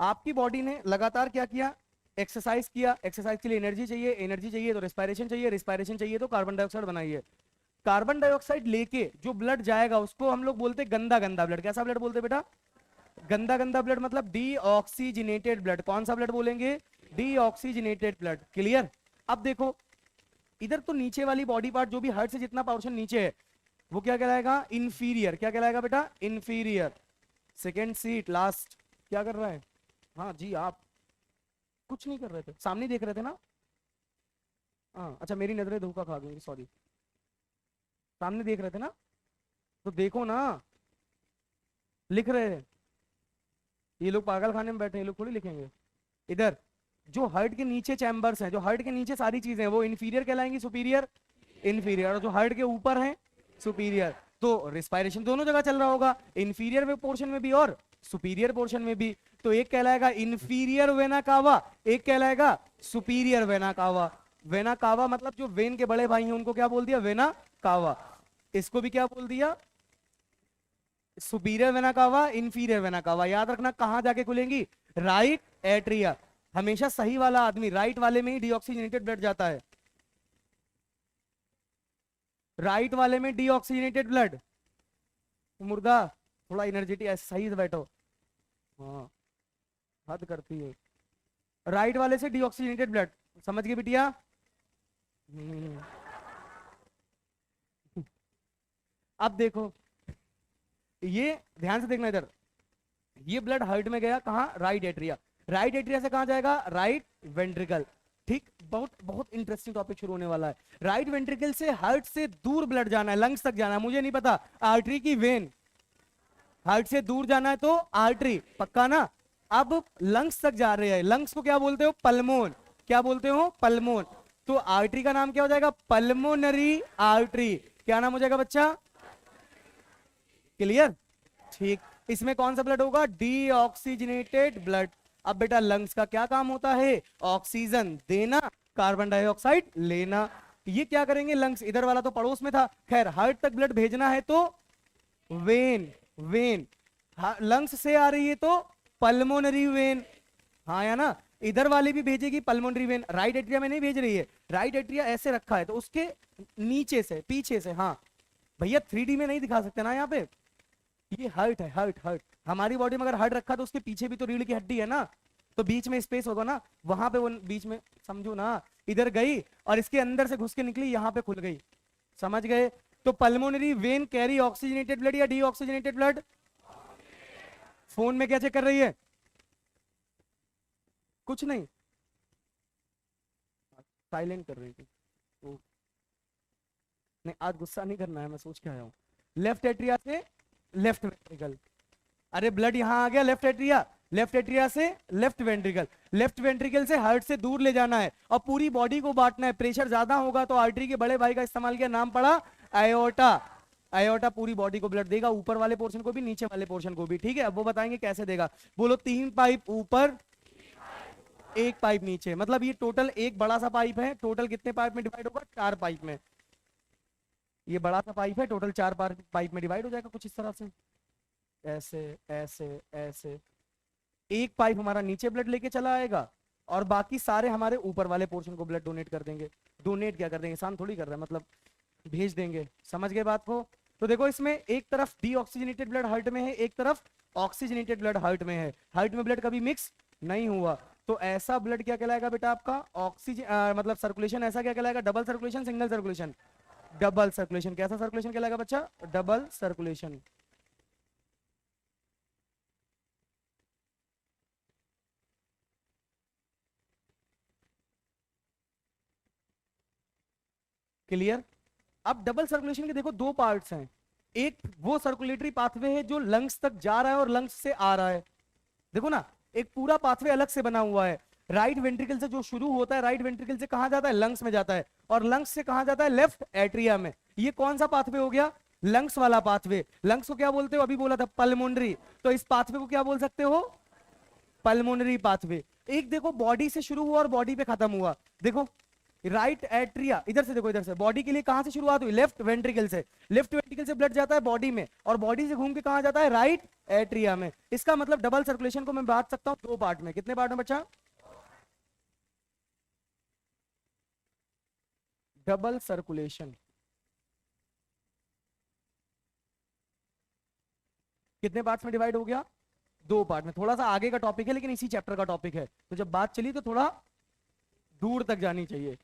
आपकी बॉडी ने लगातार क्या किया, एक्सरसाइज किया। एक्सरसाइज के लिए एनर्जी चाहिए, एनर्जी चाहिए तो रिस्पायरेशन चाहिए, रिस्पायरेशन चाहिए तो कार्बन डाइऑक्साइड बनाइए। कार्बन डाइऑक्साइड लेके जो ब्लड जाएगा उसको हम लोग बोलते गंदा गंदा ब्लड। कैसा ब्लड बोलते बेटा, गंदा गंदा ब्लड मतलब डीऑक्सीजनेटेड ब्लड। कौन सा ब्लड बोलेंगे, डीऑक्सीजनेटेड ब्लड। क्लियर। अब देखो इधर तो नीचे वाली बॉडी पार्ट जो भी हार्ट से जितना पोर्शन नीचे है वो क्या कहलाएगा, इंफीरियर। क्या कहलाएगा बेटा, इंफीरियर। सेकेंड सीट लास्ट, क्या कर रहा है, हाँ जी आप। कुछ नहीं कर रहे थे, सामने देख रहे थे ना। हाँ अच्छा, मेरी नजरें धोखा खा गई, सॉरी। सामने देख रहे थे ना, तो देखो ना, लिख रहे हैं। ये लोग पागल खाने में बैठे हैं, ये लोग थोड़ी लिखेंगे। इधर जो हार्ट के नीचे चैम्बर्स हैं, जो हार्ट के नीचे सारी चीजें हैं, वो इंफीरियर कहलाएंगी, सुपीरियर इंफीरियर। और जो हार्ट के ऊपर हैं सुपीरियर। तो रिस्पायरेशन दोनों जगह चल रहा होगा, इंफीरियर में पोर्शन में भी और सुपीरियर पोर्शन में भी। तो एक कहलाएगा इंफीरियर वेना कावा, एक कहलाएगा superior vena cava. Vena cava मतलब जो वेन के बड़े भाई हैं उनको क्या बोल दिया, वेना कावा। इसको भी क्या बोल दिया, superior vena cava, inferior vena cava. याद रखना कहां जाके खुलेंगी, राइट एट्रिया। हमेशा सही वाला आदमी राइट वाले में ही डीऑक्सीजनेटेड ब्लड जाता है, राइट वाले में डीऑक्सीजनेटेड ब्लड। मुर्दा थोड़ा एनर्जेटिक ऐसे सही से बैठो, हाँ हद करती है। राइट वाले से डीऑक्सीजनेटेड ब्लड, समझ गए बिटिया। अब देखो, ये ध्यान से देखना इधर, ये ब्लड हार्ट में गया कहाँ, राइट एट्रिया। राइट एट्रिया से कहाँ जाएगा, राइट वेंट्रिकल। ठीक, बहुत बहुत इंटरेस्टिंग टॉपिक शुरू होने वाला है। राइट वेंट्रिकल से हार्ट से दूर ब्लड जाना है, लंग्स तक जाना है, मुझे नहीं पता आर्टरी की वेन। हार्ट से दूर जाना है तो आर्टरी, पक्का ना। अब लंग्स तक जा रहे हैं, लंग्स को क्या बोलते हो, पल्मोन। क्या बोलते हो, पल्मोन। तो आर्टरी का नाम क्या हो जाएगा, पल्मोनरी आर्टरी। क्या नाम हो जाएगा बच्चा, क्लियर। ठीक, इसमें कौन सा ब्लड होगा, डीऑक्सीजनेटेड ब्लड। अब बेटा लंग्स का क्या काम होता है, ऑक्सीजन देना, कार्बन डाइऑक्साइड लेना। ये क्या करेंगे लंग्स, इधर वाला तो पड़ोस में था। खैर हार्ट तक ब्लड भेजना है तो वेन, वेन लंग्स से आ रही है तो पल्मोनरी वेन, हाँ या ना। इधर वाली भी भेजेगी पल्मोनरी वेन, राइट एट्रिया में नहीं भेज रही है। राइट एट्रिया ऐसे रखा है तो उसके नीचे से, पीछे से, हाँ भैया 3D में नहीं दिखा सकते ना यहाँ पे। ये हार्ट है, हार्ट हार्ट। हमारी बॉडी में अगर हार्ट रखा तो उसके पीछे भी तो रीढ़ की हड्डी है ना, तो बीच में स्पेस होगा ना, वहां पे वो बीच में, समझो ना, इधर गई और इसके अंदर से घुस के निकली, यहाँ पे खुल गई, समझ गए। तो pulmonary vein carry oxygenated blood या डीऑक्सीजनेटेड ब्लड। फोन में क्या चेक कर रही है, कुछ नहीं, साइलेंट कर रही थी। नहीं आज गुस्सा नहीं करना है, मैं सोच के आया हूं। लेफ्ट एट्रिया से लेफ्ट वेंट्रिकल, अरे ब्लड यहां आ गया लेफ्ट एट्रिया, लेफ्ट एट्रिया से लेफ्ट वेंट्रिकल, लेफ्ट वेंट्रिकल से हार्ट से दूर ले जाना है और पूरी बॉडी को बांटना है। प्रेशर ज्यादा होगा तो आर्टरी के बड़े भाई का इस्तेमाल किया, नाम पड़ा आयोटा। आयोटा पूरी बॉडी को ब्लड देगा, ऊपर वाले पोर्शन को भी, नीचे वाले पोर्शन को भी। ठीक है, अब वो बताएंगे कैसे देगा। बोलो 3 पाइप ऊपर, 1 पाइप नीचे, मतलब ये टोटल एक बड़ा सा पाइप है। टोटल कितने पाइप में डिवाइड होगा, 4 पाइप में। ये बड़ा सा पाइप है, टोटल 4 पाइप में डिवाइड हो जाएगा कुछ इस तरह से, ऐसे ऐसे ऐसे। एक पाइप हमारा नीचे ब्लड लेके चला आएगा और बाकी सारे हमारे ऊपर वाले पोर्शन को ब्लड डोनेट कर देंगे। डोनेट क्या कर देंगे, इंसान थोड़ी कर रहा है, मतलब भेज देंगे, समझ गए बात को। तो देखो इसमें एक तरफ डीऑक्सीजनेटेड ब्लड हार्ट में है, एक तरफ ऑक्सीजनेटेड ब्लड हार्ट में है। हार्ट में ब्लड कभी मिक्स नहीं हुआ, तो ऐसा ब्लड क्या कहलाएगा बेटा आपका, ऑक्सीजन मतलब सर्कुलेशन ऐसा क्या कहलाएगा, double circulation, single circulation, double circulation. कैसा सर्कुलेशन कहलाएगा बच्चा, डबल सर्कुलेशन। क्लियर। अब डबल सर्कुलेशन के देखो 2 पार्ट्स हैं। एक वो सर्कुलेटरी पाथवे है जो लंग्स तक जा रहा है और लंग्स से आ रहा है, देखो ना, एक पूरा पाथवे अलग से बना हुआ है। राइट वेंट्रिकल से जो शुरू होता है, राइट वेंट्रिकल से कहां जाता है, लंग्स में जाता है, और लंग्स से कहां जाता है, लेफ्ट एट्रिया में। ये कौन सा पाथवे हो गया, लंग्स वाला पाथवे। लंग्स को क्या बोलते हो, अभी बोला था पल्मोनरी, तो इस पाथवे को क्या बोल सकते हो, पल्मोनरी पाथवे। एक देखो बॉडी से शुरू हुआ और बॉडी पे खत्म हुआ, देखो राइट एट्रिया, इधर से देखो, इधर से बॉडी के लिए कहां से शुरुआत हुई, लेफ्ट वेंट्रिकल से। लेफ्ट वेंट्रिकल से ब्लड जाता है बॉडी में और बॉडी से घूम के कहां जाता है, राइट एट्रिया में। इसका मतलब डबल सर्कुलेशन को मैं बांट सकता हूं 2 पार्ट में। कितने पार्ट में बच्चा, डबल सर्कुलेशन कितने पार्ट्स में डिवाइड हो गया, 2 पार्ट में। थोड़ा सा आगे का टॉपिक है लेकिन इसी चैप्टर का टॉपिक है, तो जब बात चली तो थोड़ा दूर तक जानी चाहिए।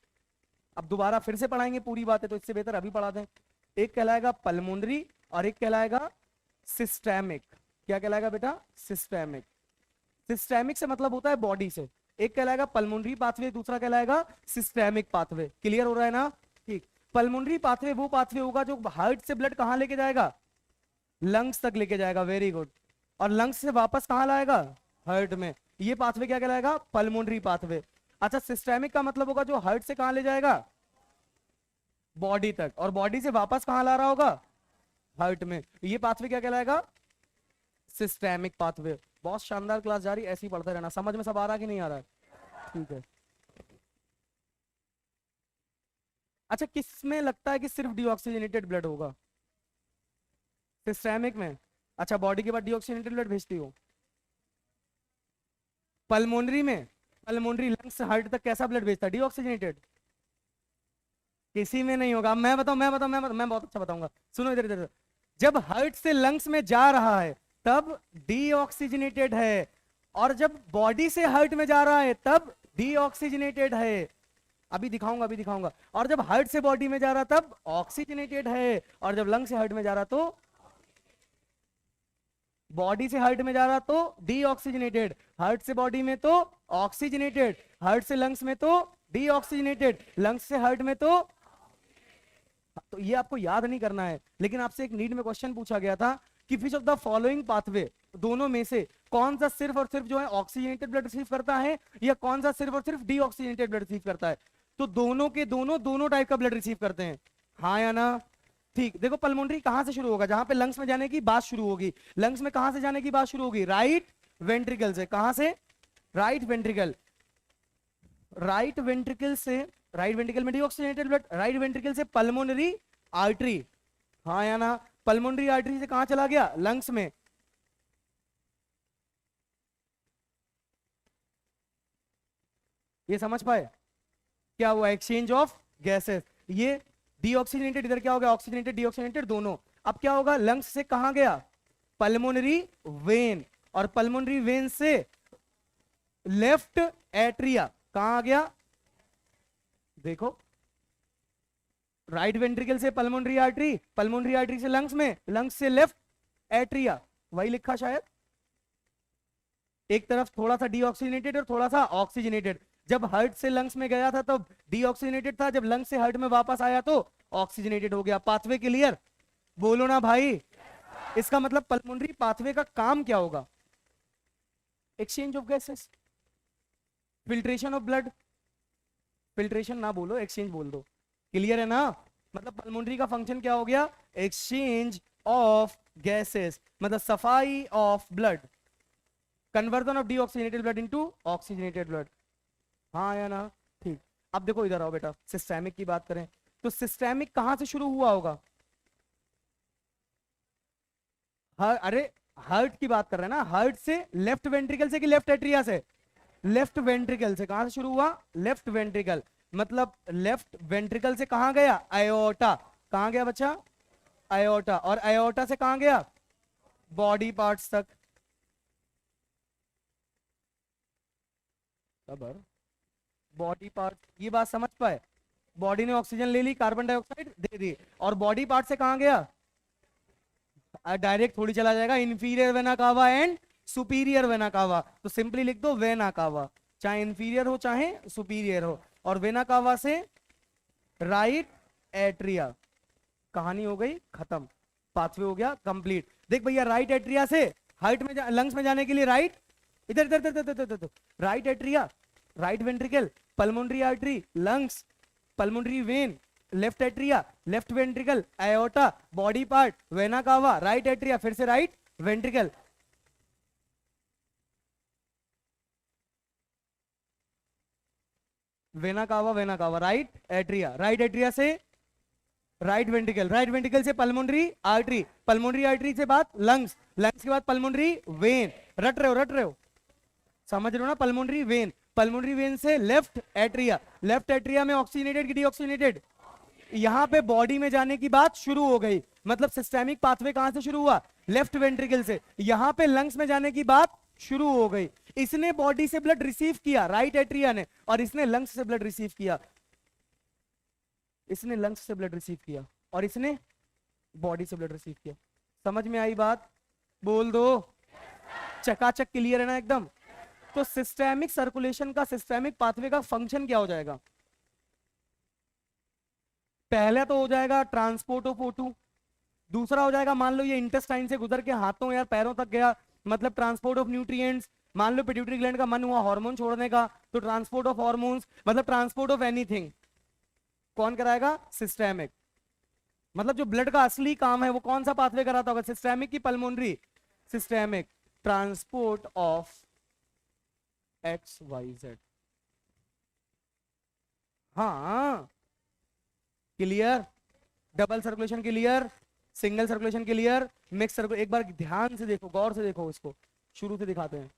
अब दोबारा फिर से पढ़ाएंगे पूरी बात है, तो इससे बेहतर अभी पढ़ा दें। एक कहलाएगा पल्मोनरी और एक कहलाएगा सिस्टेमिक। क्या कहलाएगा बेटा, सिस्टेमिक। सिस्टेमिक से मतलब होता है बॉडी से, एक कहलाएगा पल्मोनरी पाथवे, दूसरा कहलाएगा सिस्टेमिक पाथवे। क्लियर हो रहा है ना? ठीक। पल्मोनरी पाथवे वो पाथवे होगा जो हार्ट से ब्लड कहां लेके जाएगा? लंग्स तक लेके जाएगा। Very good. और लंग्स से वापस कहां लाएगा? हार्ट में। ये पाथवे क्या कहलाएगा? Pulmonary pathway. अच्छा, सिस्टेमिक का मतलब होगा जो हार्ट से कहां ले जाएगा? बॉडी तक, और बॉडी से वापस कहां ला रहा होगा? हार्ट में। ये पाथवे क्या कहलाएगा? Systemic pathway. बहुत शानदार क्लास जारी, ऐसे ही पढ़ते रहना। समझ में सब आ रहा कि नहीं आ रहा? ठीक है। अच्छा, किसमें लगता है कि सिर्फ डीऑक्सीजनेटेड ब्लड होगा? सिस्टेमिक में। अच्छा, बॉडी के बाद डीऑक्सीजनेटेड ब्लड भेजती हो। पल्मोनरी में, पल्मोनरी लंग्स से हार्ट तक कैसा ब्लड भेजता है? डीऑक्सीजनेटेड। किसी में नहीं होगा। अब मैं बताऊं, मैं बहुत अच्छा बताऊंगा। सुनो इधर इधर। जब हार्ट से लंग्स में जा रहा है तब डीऑक्सीजनेटेड है, और जब बॉडी से हार्ट में जा रहा है तब डीऑक्सीजनेटेड है। अभी दिखाऊंगा, अभी दिखाऊंगा। और जब हार्ट से बॉडी में जा रहा तब ऑक्सीजनेटेड है, और जब लंग से हार्ट में जा रहा तो बॉडी से हार्ट में जा रहा तो डीऑक्सीजनेटेड, हार्ट से बॉडी में तो ऑक्सीजनेटेड, हार्ट से लंग्स में तो डीऑक्सीजनेटेड, लंग्स से हार्ट में तो ये आपको याद नहीं करना है, लेकिन आपसे एक नीट में क्वेश्चन पूछा गया था कि which of the following pathway, दोनों में से कौन सा सिर्फ और सिर्फ जो है ऑक्सीजनेटेड ब्लड रिसीव करता है, या कौन सा सिर्फ और सिर्फ डीऑक्सीजनेटेड ब्लड रिसीव करता है? तो दोनों के दोनों टाइप का ब्लड रिसीव करते हैं। हाँ या ना? ठीक। देखो, पल्मोनरी कहां से शुरू होगा? जहां पे लंग्स में जाने की बात शुरू होगी। लंग्स में कहां से जाने की बात शुरू होगी? राइट वेंट्रिकल से। कहां से? Right ventricle. राइट वेंट्रिकल से, राइट वेंट्रिकल में डीऑक्सीजनेटेड ब्लड, राइट वेंट्रिकल से पल्मोनरी आर्टरी। हाँ या ना? पल्मोनरी आर्टरी से कहां चला गया? लंग्स में। ये समझ पाए? क्या हुआ? Exchange of gases. ये डीऑक्सीजनेटेड, इधर क्या हो गया? ऑक्सीजनेटेड डीऑक्सीजनेटेड दोनों। अब क्या होगा? लंग्स से कहां गया? पल्मोनरी वेन, और पल्मोनरी वेन से लेफ्ट एट्रिया। कहां आ गया? देखो, राइट वेंट्रिकल से पल्मोनरी आर्टरी, पल्मोनरी आर्टरी से लंग्स में, लंग्स से लेफ्ट एट्रिया। वही लिखा शायद, एक तरफ थोड़ा सा डीऑक्सीजनेटेड और थोड़ा सा ऑक्सीजनेटेड। जब हार्ट से लंग्स में गया था तब डीऑक्सीजनेटेड था, जब लंग्स से हार्ट में वापस आया तो ऑक्सीजनेटेड हो गया। Pathway clear? बोलो ना भाई। इसका मतलब पल्मोनरी पाथवे का काम क्या होगा? Exchange of gases, filtration of blood. Filtration ना बोलो, एक्सचेंज बोल दो। क्लियर है ना? मतलब पल्मोनरी का फंक्शन क्या हो गया? एक्सचेंज ऑफ गैसेस, मतलब सफाई of blood, conversion of deoxygenated blood into oxygenated blood. हाँ या ना? ठीक। अब देखो इधर आओ बेटा, सिस्टेमिक की बात करें तो सिस्टेमिक कहां से शुरू हुआ होगा? अरे हार्ट की बात कर रहे हैं ना, हार्ट से लेफ्ट वेंट्रिकल से कि लेफ्ट एट्रिया से? लेफ्ट वेंट्रिकल से। कहां से शुरू हुआ? Left ventricle. मतलब लेफ्ट वेंट्रिकल से कहां गया? आयोटा। कहां गया बच्चा? आयोटा। और आयोटा से कहां गया? बॉडी पार्ट्स तक। खबर, बॉडी पार्ट। ये बात समझ पाए? बॉडी ने ऑक्सीजन ले ली, कार्बन डाइऑक्साइड दे दी, और बॉडी पार्ट से कहां गया? डायरेक्ट थोड़ी चला जाएगा। Inferior vena cava and superior vena cava. तो सिंपली लिख दो वेना कावा, चाहे इंफीरियर हो चाहे सुपीरियर हो। और वेना कावा से राइट एट्रिया। कहानी हो गई खत्म, पाथवे हो गया कंप्लीट। देख भैया, राइट एट्रिया से हार्ट में लंग्स में जाने के लिए राइट, इधर इधर इधर इधर इधर, right atria, right ventricle, pulmonary artery, lungs, pulmonary vein, left atria, left ventricle, iota, body part, vena cava, right atria, फिर से right ventricle. Vena cava, right atria, right atria से राइट वेंट्रिकल, राइट वेंट्रिकल से पल्मोनरी आर्टरी, पल्मोनरी आर्टरी से बाद लंग्स, लंग्स के बाद पल्मोनरी वेन। रट रहे हो, समझ रहे हो ना? पल्मोनरी वेन, पल्मोनरी वेन से लेफ्ट एट्रिया, लेफ्ट एट्रिया में ऑक्सीजनेटेड की डीऑक्सीजनेटेड। यहां पे बॉडी में जाने की बात शुरू हो गई। मतलब सिस्टेमिक पाथवे कहां से शुरू हुआ? लेफ्ट वेंट्रिकल से। यहां पे लंग्स में जाने की बात शुरू हो गई। इसने बॉडी से ब्लड रिसीव किया, राइट एट्रिया ने, और इसने लंग्स से ब्लड रिसीव किया। इसने लंग्स से ब्लड रिसीव किया और इसने बॉडी से ब्लड रिसीव किया। समझ में आई बात? बोल दो। चकाचक क्लियर है ना एकदम? तो सिस्टेमिक सर्कुलेशन का, सिस्टेमिक पाथवे का फंक्शन क्या हो जाएगा? पहला तो हो जाएगा ट्रांसपोर्ट ऑफ O2, दूसरा हो जाएगा मान लो ये इंटेस्टाइन से गुजर के हाथों या पैरों तक गया, मतलब ट्रांसपोर्ट ऑफ न्यूट्रिएंट्स। मान लो पिट्यूटरी ग्लैंड का मन हुआ हार्मोन छोड़ने का, तो ट्रांसपोर्ट ऑफ हार्मोन्स, मतलब ट्रांसपोर्ट ऑफ एनीथिंग कौन कराएगा? सिस्टेमिक। मतलब जो ब्लड का असली काम है वो कौन सा पाथवे कराता होगा? सिस्टेमिक की pulmonary? Systemic. Transport of XYZ। हाँ, clear? Double circulation clear, single circulation clear, mix circulation. एक बार ध्यान से देखो, गौर से देखो, इसको शुरू से दिखाते हैं।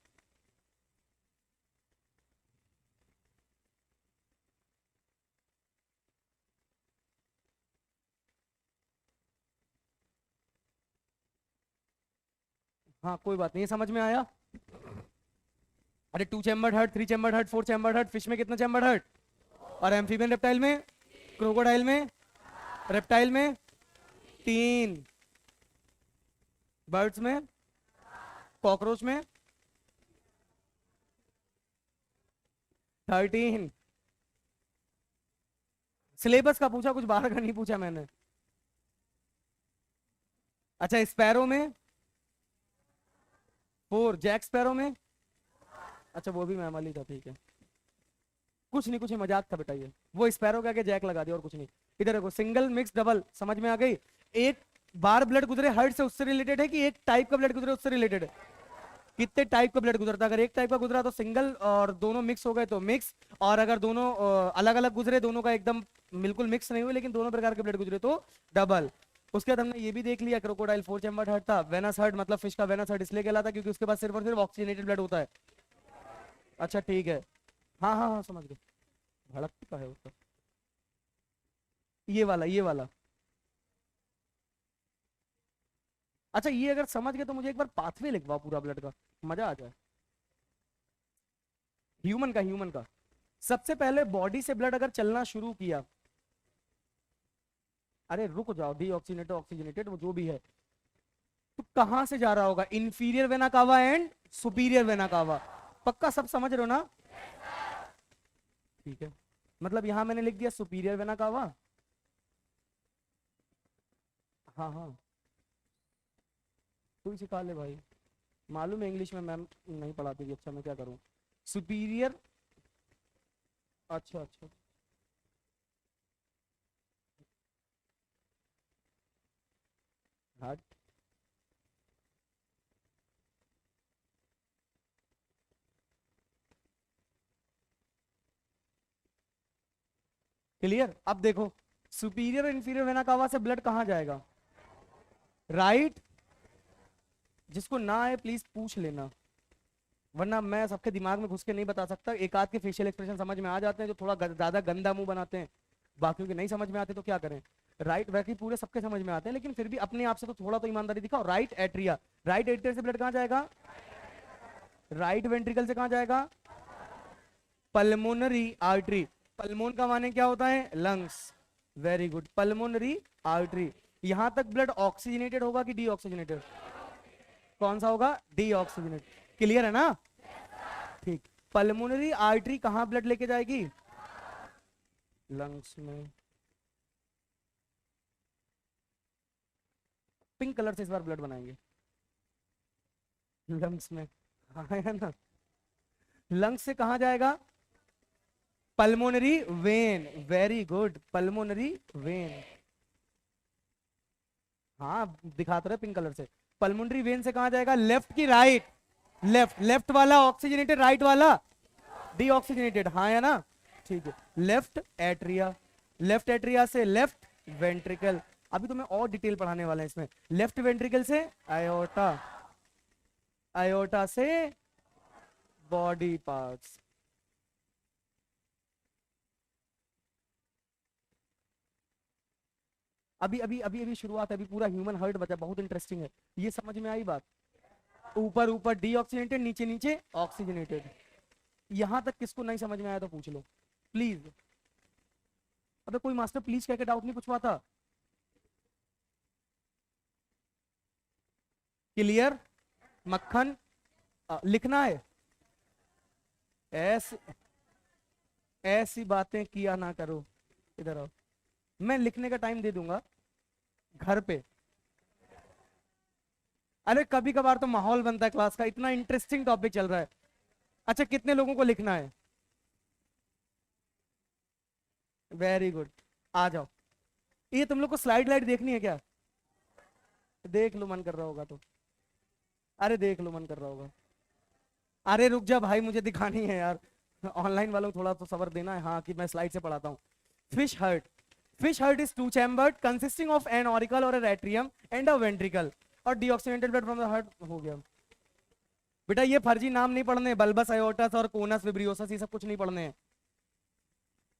हाँ कोई बात नहीं, समझ में आया? अरे 2 chambered heart, 3 chambered heart, 4 chambered heart. Fish में कितना चैम्बर्ड हार्ट? और एम्फीबियन रेप्टाइल में, क्रोकोडाइल में, रेप्टाइल में 3, बर्ड्स में, कॉकरोच में 13। सिलेबस का पूछा, कुछ बाहर का नहीं पूछा मैंने। अच्छा, स्पैरो में 4, जैक स्पैरो में, अच्छा वो भी मैमल ही था, ठीक है। कुछ नहीं, कुछ नहीं, मजाक था बेटा ये। वो स्पैरो के आगे जैक लगा दिया और कुछ नहीं। इधर देखो, सिंगल, मिक्स, डबल, समझ में आ गई? एक बार ब्लड गुजरे हर्ट से उससे रिलेटेड है कि एक टाइप का ब्लड गुजरे उससे रिलेटेड है? कितने टाइप का ब्लड गुजरता है? अगर एक टाइप का गुजरा तो सिंगल, और दोनों मिक्स हो गए तो मिक्स, और अगर दोनों अलग अलग गुजरे, दोनों का एकदम बिल्कुल मिक्स नहीं हुए लेकिन दोनों प्रकार के ब्लड गुजरे तो डबल। उसके बाद हमने ये भी देख लिया, क्रोकोडाइल 4 चैम्बर्ड हार्ट था। वेनस हार्ट मतलब फिश का वेनस हार्ट इसलिए कहलाता क्योंकि उसके पास सिर्फ और सिर्फ ऑक्सीजनेटेड ब्लड होता है। अच्छा ठीक है, हाँ हाँ हाँ समझ गए। भड़क का है उसका, ये वाला, ये वाला। अच्छा ये अगर समझ गए तो मुझे एक बार पाथवे लिखवाओ पूरा ब्लड का, मजा आ जाए। ह्यूमन का, ह्यूमन का। सबसे पहले बॉडी से ब्लड अगर चलना शुरू किया, अरे रुक जाओ, डीऑक्सीजनेटेड ऑक्सीजनेटेड वो जो भी है, तो कहां से जा रहा होगा? Inferior vena cava and superior vena cava. पक्का सब समझ रहे हो ना? ठीक है, मतलब यहां मैंने लिख दिया सुपीरियर वेना कावा। हाँ हाँ, तू ही सिखा ले भाई, मालूम है इंग्लिश में मैम नहीं पढ़ाती थी। अच्छा मैं क्या करूं? सुपीरियर, अच्छा अच्छा, हार्ट। क्लियर? अब देखो, सुपीरियर और इंफीरियर वेना कावा से ब्लड कहां जाएगा? राइट। जिसको ना आए प्लीज पूछ लेना, वरना मैं सबके दिमाग में घुस के नहीं बता सकता। एक आध के फेशियल एक्सप्रेशन समझ में आ जाते हैं जो थोड़ा ज्यादा गंदा मुंह बनाते हैं, बाकियों के नहीं समझ में आते तो क्या करें? राइट, वैसे पूरे सबके समझ में आते हैं लेकिन फिर भी अपने आप से तो थोड़ा तो ईमानदारी दिखाओ। राइट एट्रिया, राइट एट्रिया से ब्लड कहां जाएगा? राइट वेंट्रिकल से कहां जाएगा? Pulmonary artery. पल्मोन का माने क्या होता है? Lungs. Very good, pulmonary artery. यहां तक ब्लड ऑक्सीजनेटेड होगा कि डीऑक्सीजनेटेड? कौन सा होगा? डीऑक्सीजनेटेड। क्लियर है ना? ठीक। पल्मोनरी आर्टरी कहां ब्लड लेके जाएगी? लंग्स में। पिंक कलर से इस बार ब्लड बनाएंगे लंग्स में। हाँ है ना? लंग्स से कहां जाएगा? Pulmonary vein. Very good, pulmonary vein. हाँ दिखाते रहे पिंक कलर से। पल्मोनरी वेन से कहां जाएगा? लेफ्ट की राइट? लेफ्ट, लेफ्ट वाला ऑक्सीजनेटेड, राइट वाला डीऑक्सीजनेटेड, हाँ है ना? ठीक है, लेफ्ट एट्रिया। लेफ्ट एट्रिया से लेफ्ट वेंट्रिकल। अभी तो मैं और डिटेल पढ़ाने वाला है इसमें। लेफ्ट वेंट्रिकल से आयोटा, आयोटा से बॉडी पार्ट्स। अभी अभी अभी अभी शुरुआत है, अभी पूरा ह्यूमन हार्ट बचा, बहुत इंटरेस्टिंग है। ये समझ में आई बात? ऊपर ऊपर डीऑक्सीजनेटेड, नीचे नीचे ऑक्सीजनेटेड। यहां तक किसको नहीं समझ में आया तो पूछ लो प्लीज। अबे कोई मास्टर प्लीज कह के डाउट नहीं पूछवाता। क्लियर? मक्खन लिखना है। ऐसी ऐसी बातें किया ना करो। इधर आओ, मैं लिखने का टाइम दे दूंगा घर पे। अरे कभी कभार तो माहौल बनता है क्लास का, इतना इंटरेस्टिंग टॉपिक चल रहा है। अच्छा कितने लोगों को लिखना है? वेरी गुड, आ जाओ। ये तुम लोग को स्लाइड लाइट देखनी है क्या? देख लो मन कर रहा होगा तो। अरे देख लो मन कर रहा होगा। अरे रुक जा भाई, मुझे दिखानी है यार। ऑनलाइन वालों को थोड़ा तो सबर देना है, हाँ कि मैं स्लाइड से पढ़ाता हूँ। Fish heart, fish heart is two chambered consisting of an auricle और a atrium and a ventricle और deoxygenated blood from the heart. हो गया बेटा, ये फर्जी नाम नहीं पढ़ने, बल्बस अयोर्टस और कोनस विब्रियोसस ये सब कुछ नहीं पढ़ने हैं।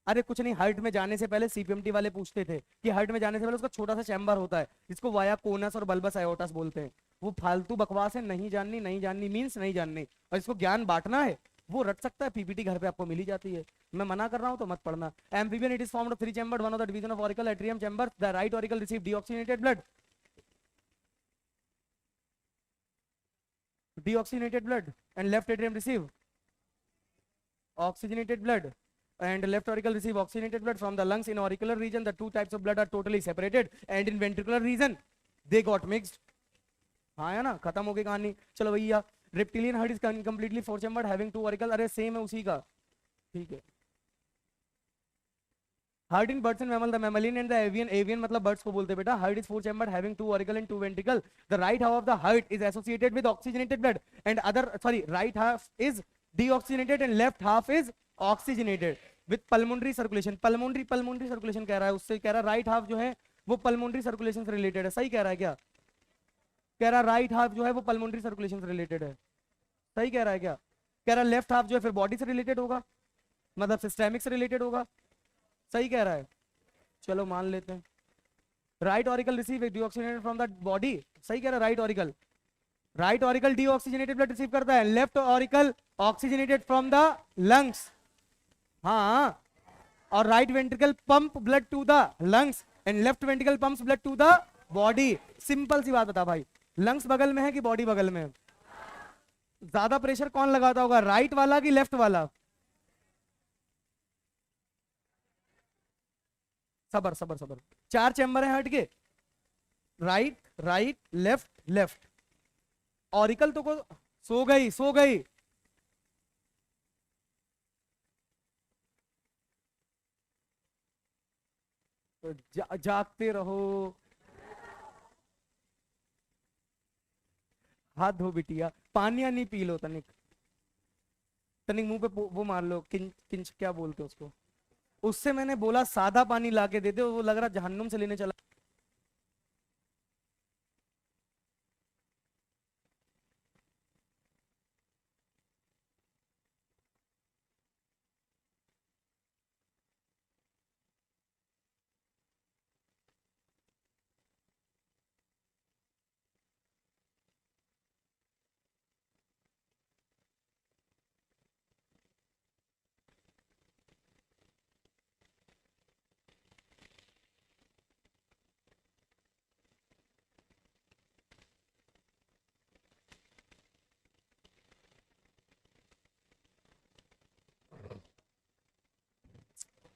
अरे कुछ नहीं, हार्ट में जाने से पहले सीपीएमटी वाले पूछते थे कि हार्ट में जाने से पहले उसका छोटा सा चैम्बर होता है जिसको वाया कोनस और बल्बस अयोर्टस बोलते हैं। वो फालतू बकवास है, नहीं जाननी, नहीं जाननी मींस नहीं जाननी, और इसको ज्ञान बांटना है वो रट सकता है, पीपीटी घर पे आपको मिल ही जाती है। मैं मना कर रहा हूं तो मत पढ़ना। Amphibian it is formed of three chamber, one of the division of auricle atrium chamber. The right auricle receive deoxygenated blood, deoxygenated blood, and left atrium receive oxygenated blood, and left auricle receive oxygenated blood from the lungs. In auricular region the two types of blood are totally separated, and in ventricular region they got mixed. हाँ है ना, खत्म हो गई कहानी। चलो भैया, reptilian heart is completely four chambered having two auricle. अरे सेम है उसी का, ठीक है। Heart in birds and mammal, the mammalian and the avian, avian मतलब बर्ड्स को बोलते हैं बेटा। Heart is four chambered having two auricle and two ventricle. The right half of the heart is associated with oxygenated blood and other, sorry, right half is deoxygenated and left half is oxygenated with pulmonary circulation. Pulmonary pulmonary circulation कह रहा है, उससे कह रहा है राइट हाफ जो है वो पल्मोनरी सर्कुलेशन से रिलेटेड है। सही कह रहा है क्या? कह रहा राइट हाफ जो है वो पल्मोनरी सर्कुलेशन से रिलेटेड है। सही कह रहा है क्या? कह रहा लेफ्ट हाफ जो है फिर बॉडी से रिलेटेड होगा, मतलब सिस्टेमिक से रिलेटेड होगा। सही कह रहा है, चलो मान लेते हैं। Right auricle receive deoxygenated from the body. सही कह रहा है, right auricle deoxygenated blood receive करता है, left auricle oxygenated from the lungs. हाँ, और right ventricle pump blood to the lungs and left ventricle pumps blood to the body. Simple सी बात बता भाई, लंग्स बगल में है कि बॉडी बगल में है? ज्यादा प्रेशर कौन लगाता होगा, राइट वाला कि लेफ्ट वाला? सबर सबर सबर, चार चैम्बर है हार्ट के, right right left left. Auricle तो को सो गई सो गई। तो जागते रहो। हाथ धो बिटिया, पानी नहीं पी लो तनिक, तनिक मुंह पे वो मार लो, किंच क्या बोलते उसको। उससे मैंने बोला सादा पानी लाके दे दे, वो लग रहा जहन्नुम से लेने चला।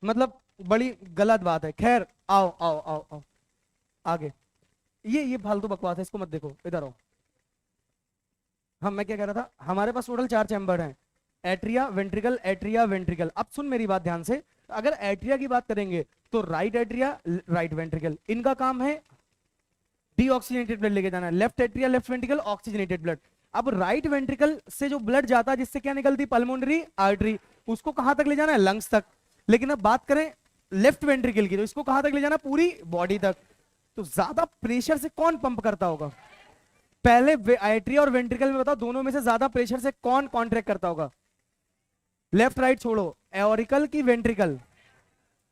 मतलब बड़ी गलत बात है। खैर आओ आओ आओ आओ आगे। ये फालतू बकवास है, इसको मत देखो, इधर आओ। हाँ मैं क्या कह रहा था, हमारे पास टोटल चार चैम्बर हैं, एट्रिया वेंट्रिकल एट्रिया वेंट्रिकल। अब सुन मेरी बात ध्यान से, अगर एट्रिया की बात करेंगे तो राइट एट्रिया राइट वेंट्रिकल, इनका काम है डीऑक्सीजनेटेड ब्लड लेके जाना है। Left atria left ventricle oxygenated blood. अब राइट वेंट्रिकल से जो ब्लड जाता है जिससे क्या निकलती, पल्मोनरी आर्टरी, उसको कहां तक ले जाना है, लंग्स तक। लेकिन अब बात करें लेफ्ट वेंट्रिकल की, तो इसको कहां तक ले जाना, पूरी बॉडी तक। तो ज्यादा प्रेशर से कौन पंप करता होगा? पहले एट्रिया और वेंट्रिकल में बताओ, दोनों में से ज्यादा प्रेशर से कौन कॉन्ट्रैक्ट करता होगा? लेफ्ट राइट छोड़ो, एओरिकल की वेंट्रिकल?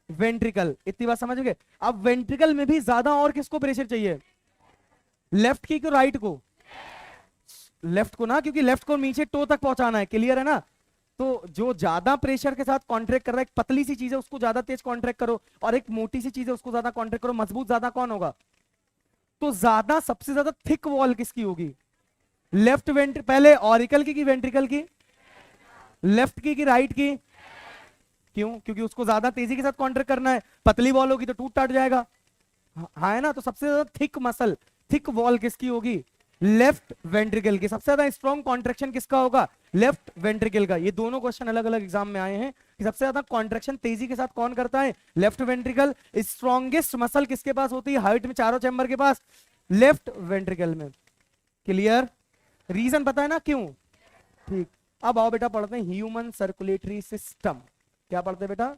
वेंट्रिकल। इतनी बात समझ गए? अब वेंट्रिकल में भी ज्यादा और किसको प्रेशर चाहिए, लेफ्ट की क्यों राइट को? लेफ्ट को ना, क्योंकि लेफ्ट को नीचे टो तक पहुंचाना है, क्लियर है ना? तो जो ज्यादा प्रेशर के साथ कॉन्ट्रैक्ट कर रहा है, एक पतली सी चीज है उसको ज्यादा तेज कॉन्ट्रैक्ट करो, और एक मोटी सी चीज है उसको ज्यादा कॉन्ट्रैक्ट करो, मजबूत ज्यादा कौन होगा? तो ज्यादा सबसे ज्यादा थिक वॉल किसकी होगी? लेफ्ट वेंट्र, पहले ऑरिकल की वेंट्रिकल की? लेफ्ट की राइट की? क्यों? क्योंकि उसको ज्यादा तेजी के साथ कॉन्ट्रैक्ट करना है। पतली वॉल होगी तो टूट टाट जाएगा। हाँ है ना? तो सबसे ज्यादा थिक मसल, थिक वॉल किसकी होगी? लेफ्ट वेंट्रिकल की। सबसे ज्यादा स्ट्रॉन्ग कॉन्ट्रैक्शन किसका होगा? लेफ्ट वेंट्रिकल का। ये दोनों क्वेश्चन अलग अलग एग्जाम में आए हैं कि सबसे ज्यादा कॉन्ट्रैक्शन तेजी के साथ कौन करता है? Left ventricle. स्ट्रॉन्गेस्ट मसल किसके पास होती है हार्ट में, चारों चैम्बर के पास? लेफ्ट वेंट्रिकल में। क्लियर? रीजन पता है ना क्यों? ठीक। अब आओ बेटा पढ़ते हैं ह्यूमन सर्कुलेटरी सिस्टम। क्या पढ़ते हैं बेटा?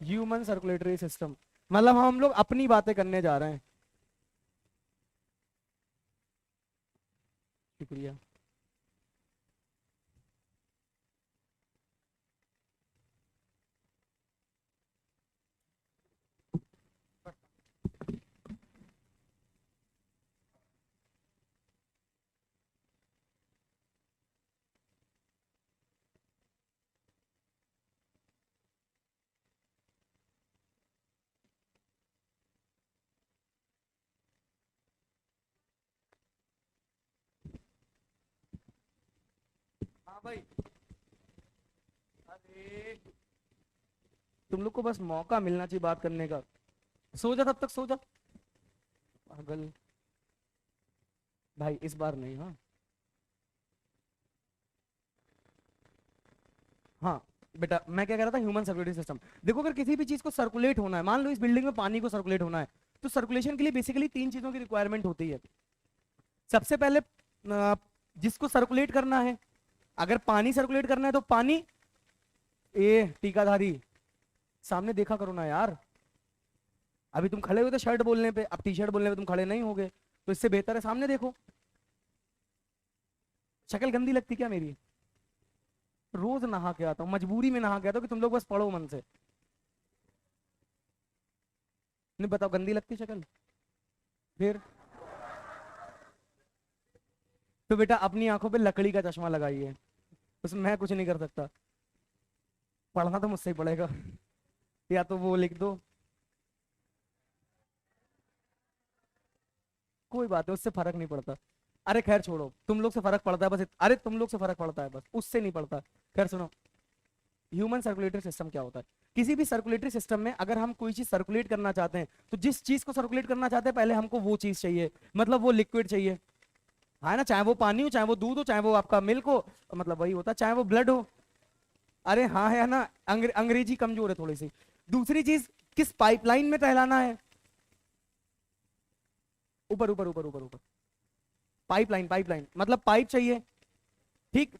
Human circulatory system. मतलब हम लोग अपनी बातें करने जा रहे हैं। शुक्रिया। हाँ भाई। अरे तुम लोग को बस मौका मिलना चाहिए बात करने का। सो जा, तब तक सो जा पागल। भाई इस बार नहीं। हाँ हाँ बेटा, मैं क्या कह रहा था, ह्यूमन सर्कुलेटरी सिस्टम। देखो अगर किसी भी चीज को सर्कुलेट होना है, मान लो इस बिल्डिंग में पानी को सर्कुलेट होना है, तो सर्कुलेशन के लिए बेसिकली तीन चीजों की रिक्वायरमेंट होती है। सबसे पहले जिसको सर्कुलेट करना है, अगर पानी सर्कुलेट करना है तो पानी। ए टीकाधारी, सामने देखा करो ना यार। अभी तुम खड़े हुए थे शर्ट बोलने पे, अब टी शर्ट बोलने पे तुम खड़े नहीं होगे, तो इससे बेहतर है सामने देखो। शक्ल गंदी लगती क्या मेरी? रोज नहा के आता हूँ, मजबूरी में नहा के आता हूँ कि तुम लोग बस पढ़ो मन से। नहीं बताओ, गंदी लगती शक्ल? फिर तो बेटा अपनी आंखों पे लकड़ी का चश्मा लगाइए, उसमें मैं कुछ नहीं कर सकता। पढ़ना तो मुझसे ही पड़ेगा। या तो वो लिख दो। कोई बात है, उससे फर्क नहीं पड़ता। अरे खैर छोड़ो, तुम लोग से फर्क पड़ता है बस अरे तुम लोग से फर्क पड़ता है बस, उससे नहीं पड़ता। खैर सुनो, ह्यूमन सर्कुलेटरी सिस्टम क्या होता है? किसी भी सर्कुलेटरी सिस्टम में अगर हम कोई चीज सर्कुलेट करना चाहते हैं, तो जिस चीज को सर्कुलेट करना चाहते हैं पहले हमको वो चीज चाहिए, मतलब वो लिक्विड चाहिए। है ना? चाहे वो पानी हो, चाहे वो दूध हो, चाहे वो आपका मिल्क हो, मतलब वही होता है, चाहे वो ब्लड हो। अरे हाँ है ना? अंग्रेजी कमजोर है थोड़ी सी। दूसरी चीज, किस पाइपलाइन में टहलाना है? ऊपर ऊपर ऊपर ऊपर ऊपर। पाइपलाइन, पाइपलाइन मतलब पाइप चाहिए। ठीक।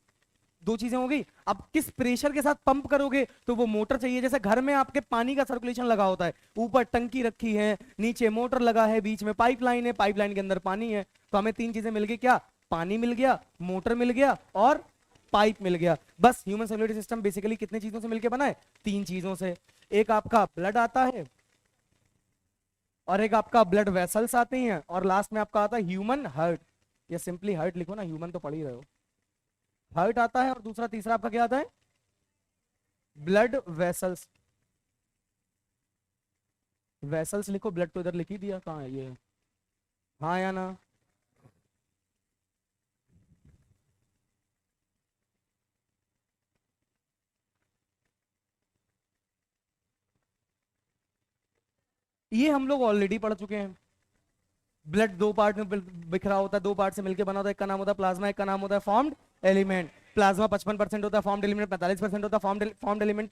दो चीजें हो गई। अब किस प्रेशर के साथ पंप करोगे, तो वो मोटर चाहिए। जैसे घर में आपके पानी का सर्कुलेशन लगा होता है, ऊपर टंकी रखी है, नीचे मोटर लगा है, बीच में पाइपलाइन है, पाइपलाइन के अंदर पानी है। तो हमें तीन चीजें मिल गई, क्या? पानी मिल गया, मोटर मिल गया और पाइप मिल गया। बस ह्यूमन सर्कुलेटरी सिस्टम बेसिकली कितनी चीजों से मिलकर बना है? तीन चीजों से। एक आपका ब्लड आता है, और एक आपका ब्लड वेसल्स आती हैं, और लास्ट में आपका आता है ह्यूमन हार्ट। या सिंपली हार्ट लिखो ना, ह्यूमन तो पढ़ ही रहे हो। हार्ट आता है, और दूसरा तीसरा आपका क्या आता है? Blood vessels. वेसल्स लिखो, ब्लड तो इधर लिख ही दिया, कहाँ है ये? हाँ या ना? ये हम लोग ऑलरेडी पढ़ चुके हैं। ब्लड दो पार्ट में बिखरा होता है, दो पार्ट से मिलकर बना होता है। एक का नाम होता है प्लाज्मा, एक का नाम होता है फॉर्म्ड एलिमेंट। प्लाज्मा 55% होता है, फॉर्म्ड एलिमेंट 45% होता है। फॉर्म्ड एलिमेंट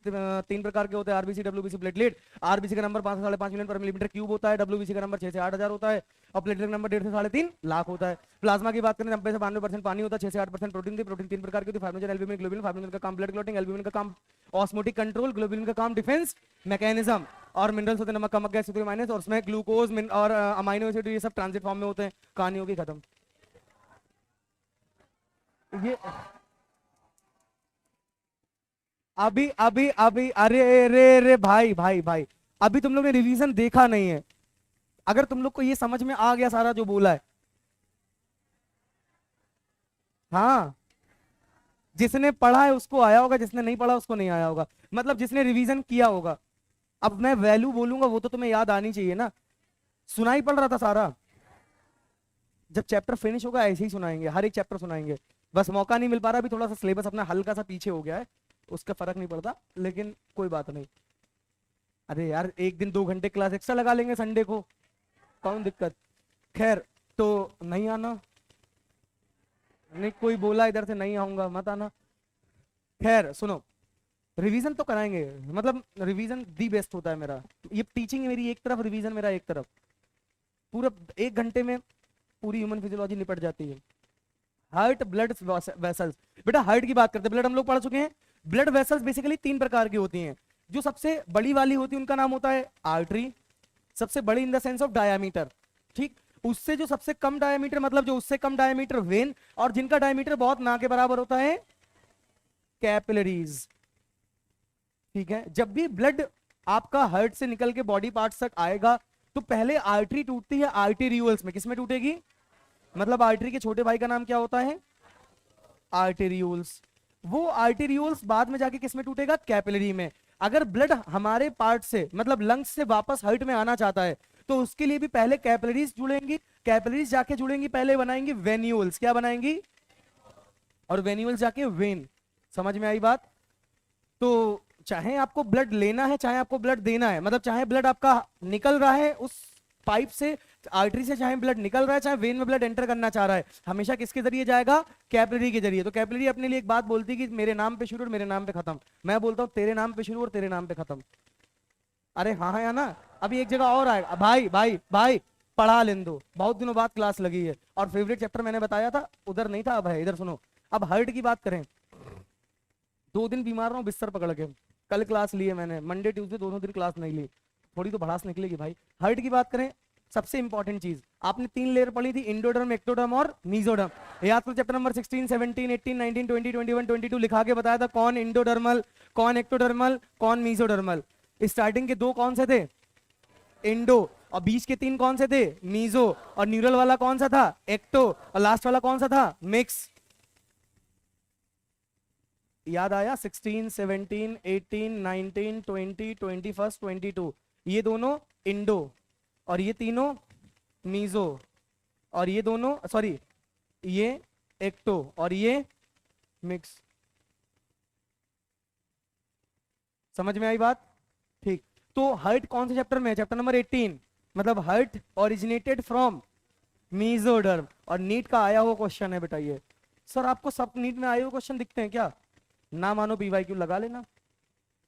तीन प्रकार के होते हैं, आरबीसी, डब्ल्यूबीसी, प्लेटलेट। आरबीसी का नंबर 5 से 5.5 मिलियन पर मिलीमीटर क्यूब होता है, डब्ल्यूबीसी का नंबर 6 से 8,000 होता है, और प्लेटलेट का नंबर 1.5 से 3.5 लाख होता है। प्लाज्मा की बात करें, 90 से 92% पानी होता है, 6 से 8% प्रोटीन थी। प्रोटीन तीन प्रकार की होती है, फार्मेजन, एल्ब्यूमिन, ग्लोबुलिन। फार्मेजन का काम ब्लड क्लॉटिंग, एल्ब्यूमिन का काम ऑस्मोटिक कंट्रोल, ग्लोबुलिन का काम डिफेंस मैकेनिज्म। और मिनरल्स होते हैं, नमक, कमक, गैस, माइनस, और उसमें ग्लूकोज और अमाइनो एसिड, ये सब ट्रांजिट फॉर्म में होते हैं। कहानी होगी खत्म। ये अभी अभी अभी, अरे रे रे भाई भाई भाई, अभी तुम लोग ने रिवीजन देखा नहीं है। अगर तुम लोग को ये समझ में आ गया सारा जो बोला है, हाँ, जिसने पढ़ा है उसको आया होगा, जिसने नहीं पढ़ा उसको नहीं आया होगा, मतलब जिसने रिवीजन किया होगा। अब मैं वैल्यू बोलूंगा वो तो तुम्हें याद आनी चाहिए ना। सुनाई पड़ रहा था सारा। जब चैप्टर फिनिश होगा ऐसे ही सुनाएंगे, हर एक चैप्टर सुनाएंगे। बस मौका नहीं मिल पा रहा, अभी थोड़ा सा सिलेबस अपना हल्का सा पीछे हो गया है। उसका फर्क नहीं पड़ता, लेकिन कोई बात नहीं। अरे यार एक दिन 2 घंटे क्लास एक्स्ट्रा लगा लेंगे संडे को, कौन दिक्कत। खैर, तो नहीं आना, नहीं कोई बोला इधर से नहीं आऊंगा मत आना। खैर सुनो, रिवीजन तो कराएंगे, मतलब रिवीजन दी बेस्ट होता है मेरा। ये टीचिंग मेरी एक तरफ, रिवीजन मेरा एक तरफ, पूरा 1 घंटे में पूरी ह्यूमन फिजियोलॉजी निपट जाती है। हार्ट, ब्लड वेसल्स, बेटा हार्ट की बात करते हैं, ब्लड हम लोग पढ़ चुके हैं। ब्लड वेसल्स बेसिकली 3 प्रकार की होती हैं। जो सबसे बड़ी वाली होती है उनका नाम होता है आर्टरी, सबसे बड़ी in the sense of diameter, ठीक। उससे जो सबसे कम डायामीटर, मतलब जो उससे कम डायामीटर वेन, और जिनका डायामीटर बहुत ना के बराबर होता है कैपिलरीज, ठीक है। जब भी ब्लड आपका हार्ट से निकल के बॉडी पार्ट्स तक आएगा तो पहले आर्टरी टूटती है आर्टेरियोल्स में। किसमें टूटेगी, मतलब आर्टरी के छोटे भाई का नाम क्या होता है, आर्टेरियोल्स। वो आर्टेरियोल्स बाद में जाके किसमें टूटेगा, कैपिलरी में। अगर ब्लड हमारे पार्ट से, मतलब लंग्स से वापस हार्ट में आना चाहता है तो उसके लिए भी पहले कैपिलरीज जुड़ेंगी, कैपिलरीज जाके जुड़ेंगी, पहले बनाएंगी वेन्यूल्स। क्या बनाएंगी, और वेन्यूल्स जाके वेन। समझ में आई बात। तो चाहे आपको ब्लड लेना है चाहे आपको ब्लड देना है, मतलब चाहे ब्लड आपका निकल रहा है उस पाइप से, आर्टरी से, चाहे ब्लड निकल रहा है, चाहे वेन में ब्लड एंटर करना चाह रहा है, हमेशा किसके जरिए जाएगा, कैपिलरी के जरिए। तो कैपिलरी अपने लिए एक बात बोलती है कि मेरे नाम पे शुरू और मेरे नाम पे खत्म। मैं बोलता हूँ तेरे नाम पे शुरू और तेरे नाम पे खत्म। अरे हाँ है ना। अभी एक जगह और आएगा, भाई भाई भाई पढ़ा लेने दो, बहुत दिनों बाद क्लास लगी है। और फेवरेट चैप्टर मैंने बताया था उधर नहीं था, अब है इधर। सुनो, अब हार्ट की बात करें। 2 दिन बीमार रहा हूँ बिस्तर पकड़ के, कल क्लास ली है मैंने, मंडे ट्यूसडे दोनों दिन क्लास नहीं ली, थोड़ी तो भड़ास निकलेगी भाई। हार्ट की बात करें, सबसे इंपॉर्टेंट चीज आपने 3 लेयर पढ़ी थी, इंडोडर्म, एक्टोडर्म और मीजोडर्म। याद करो चैप्टर नंबर 16, 17, 18, 19, 20, 21, 22 लिखा के बताया था कौन इंडोडर्मल, कौन एक्टोडर्मल, कौन मीजोडर्मल। स्टार्टिंग के 2 कौन से थे, इंडो, और बीच के 3 कौन से थे, मीजो, और न्यूरल वाला कौन सा था, एक्टो, और लास्ट वाला कौन सा था, मिक्स। याद आया, 16, 17, 18, 19, 20, 21, 22, ये दोनों इंडो, और ये तीनों मीजो, और ये दोनों सॉरी ये एक्टो, और ये मिक्स। समझ में आई बात, ठीक। तो हार्ट कौन से चैप्टर में है, चैप्टर नंबर 18, मतलब हार्ट ओरिजिनेटेड फ्रॉम मीजोडर्म। और नीट का आया हुआ क्वेश्चन है बेटा ये। सर आपको सब नीट में आए हुए क्वेश्चन दिखते हैं क्या, ना मानो पीवाईक्यू लगा लेना।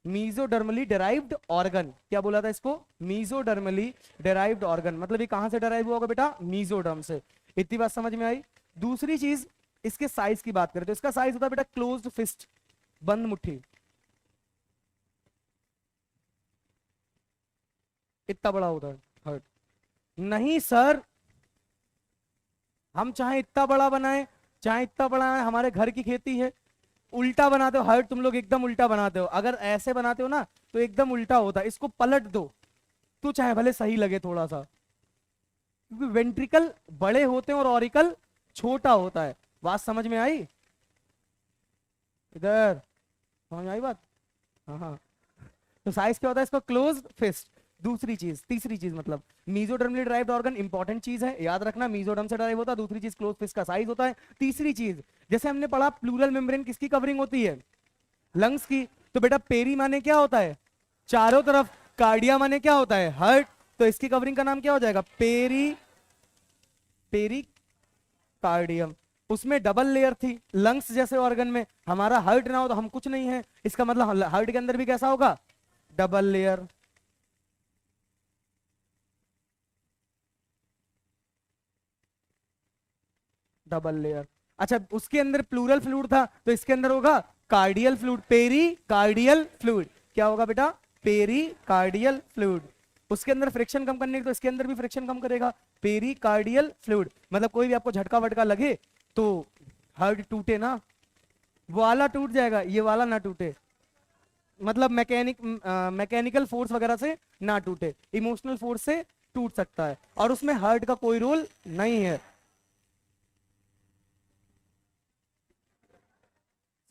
मीजोडर्मली डेराइव्ड ऑर्गन, क्या बोला था इसको, मीजोडर्मली डेराइव्ड ऑर्गन, मतलब ये कहां से डेराइव हुआ होगा बेटा, मीजोडर्म से। इतनी बात समझ में आई। दूसरी चीज, इसके साइज की बात करें तो इसका साइज होता है बेटा क्लोज्ड फिस्ट, बंद मुट्ठी। इतना बड़ा होता है हार्ट। नहीं सर, हम चाहे इतना बड़ा बनाए चाहे इतना बड़ा है, हमारे घर की खेती है, उल्टा बनाते हो हार्ट तुम लोग, एकदम उल्टा बनाते हो। अगर ऐसे बनाते हो ना तो एकदम उल्टा होता है, इसको पलट दो तो चाहे भले सही लगे थोड़ा सा, क्योंकि वेंट्रिकल बड़े होते हैं और ऑरिकल छोटा होता है। बात समझ में आई, इधर समझ में आई बात, हाँ हाँ। तो साइज क्या होता है इसका, क्लोज फिस्ट। दूसरी चीज, तीसरी चीज, मतलब मीजोडर्मली ड्राइव्ड ऑर्गन इंपॉर्टेंट चीज है, याद रखना, मीजोडर्म से ड्राइव होता है। दूसरी चीज क्लोज फिस्ट का साइज होता है। तीसरी चीज, जैसे हमने पढ़ा प्लूरल मेम्ब्रेन किसकी कवरिंग होती है, लंग्स की। तो बेटा पेरी माने क्या होता है, चारों तरफ, कार्डिया माने क्या होता है, हार्ट। तो इसकी कवरिंग का नाम क्या हो जाएगा, पेरी, पेरी कार्डियम। उसमें डबल लेयर थी लंग्स जैसे ऑर्गन में, हमारा हार्ट ना हो तो हम कुछ नहीं है, इसका मतलब हार्ट के अंदर भी कैसा होगा, डबल लेयर। Double layer. अच्छा, उसके अंदर प्लूरल फ्लूइड था तो इसके अंदर होगा कार्डियल फ्लूइड, पेरी कार्डियल फ्लूइड। क्या होगा बेटा, पेरी कार्डियल फ्लूइड। उसके अंदर फ्रिक्शन कम करने तो इसके अंदर भी फ्रिक्शन कम करेगा, पेरी कार्डियल फ्लूइड। मतलब कोई भी आपको झटका वटका लगे तो हार्ट टूटे ना, वो वाला टूट जाएगा, ये वाला ना टूटे, मतलब मैकेनिकल फोर्स वगैरह से ना टूटे, इमोशनल फोर्स से टूट सकता है, और उसमें हार्ट का कोई रोल नहीं है।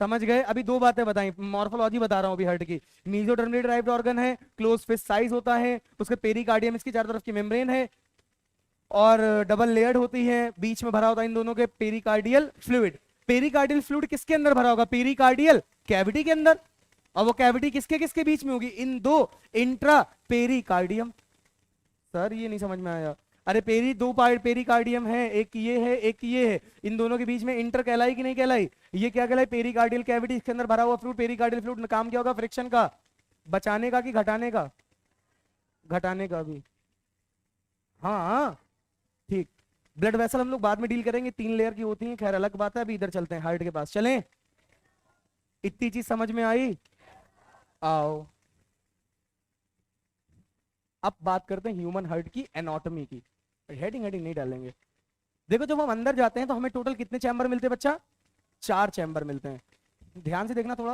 समझ गए। अभी 2 बातें बताई, मॉर्फोलॉजी बता रहा हूं अभी हार्ट की। मीजोडर्मली ड्राइव्ड ऑर्गन है, क्लोज फिस्ट साइज होता है, उसके पेरिकार्डियम इसकी चारों तरफ की मेम्ब्रेन है, और डबल लेयर्ड होती है, बीच में भरा होता है इन दोनों के पेरिकार्डियल फ्लूइड। पेरिकार्डियल फ्लूइड किसके अंदर भरा होगा, पेरिकार्डियल कैविटी के अंदर। और वो कैविटी किसके किसके बीच में होगी? इन दो इंट्रा पेरिकार्डियम। सर ये नहीं समझ में आया। अरे दो पेरिकार्डियम है, एक ये है एक ये है, इन दोनों के बीच में इंटर कहलाई कि नहीं कहलाई? ये क्या कहलाई? पेरिकार्डियल कैविटी, इसके अंदर भरा हुआ फ्लूइड पेरिकार्डियल फ्लूइड। काम क्या होगा? फ्रिक्शन का, बचाने का कि घटाने का? घटाने का भी। हाँ ठीक। ब्लड वेसल हम लोग बाद में डील करेंगे, 3 लेयर की होती है, खैर अलग बात है। अभी इधर चलते हैं, हार्ट के पास चलें। इतनी चीज समझ में आई? आओ अब बात करते हैं ह्यूमन हार्ट की एनाटॉमी की। हेडिंग हेडिंग नहीं डालेंगे। देखो जब हम अंदर जाते हैं तो हमें टोटल कितने चैम्बर मिलते हैं बच्चा? 4 चैम्बर मिलते हैं। ध्यान से देखना थोड़ा।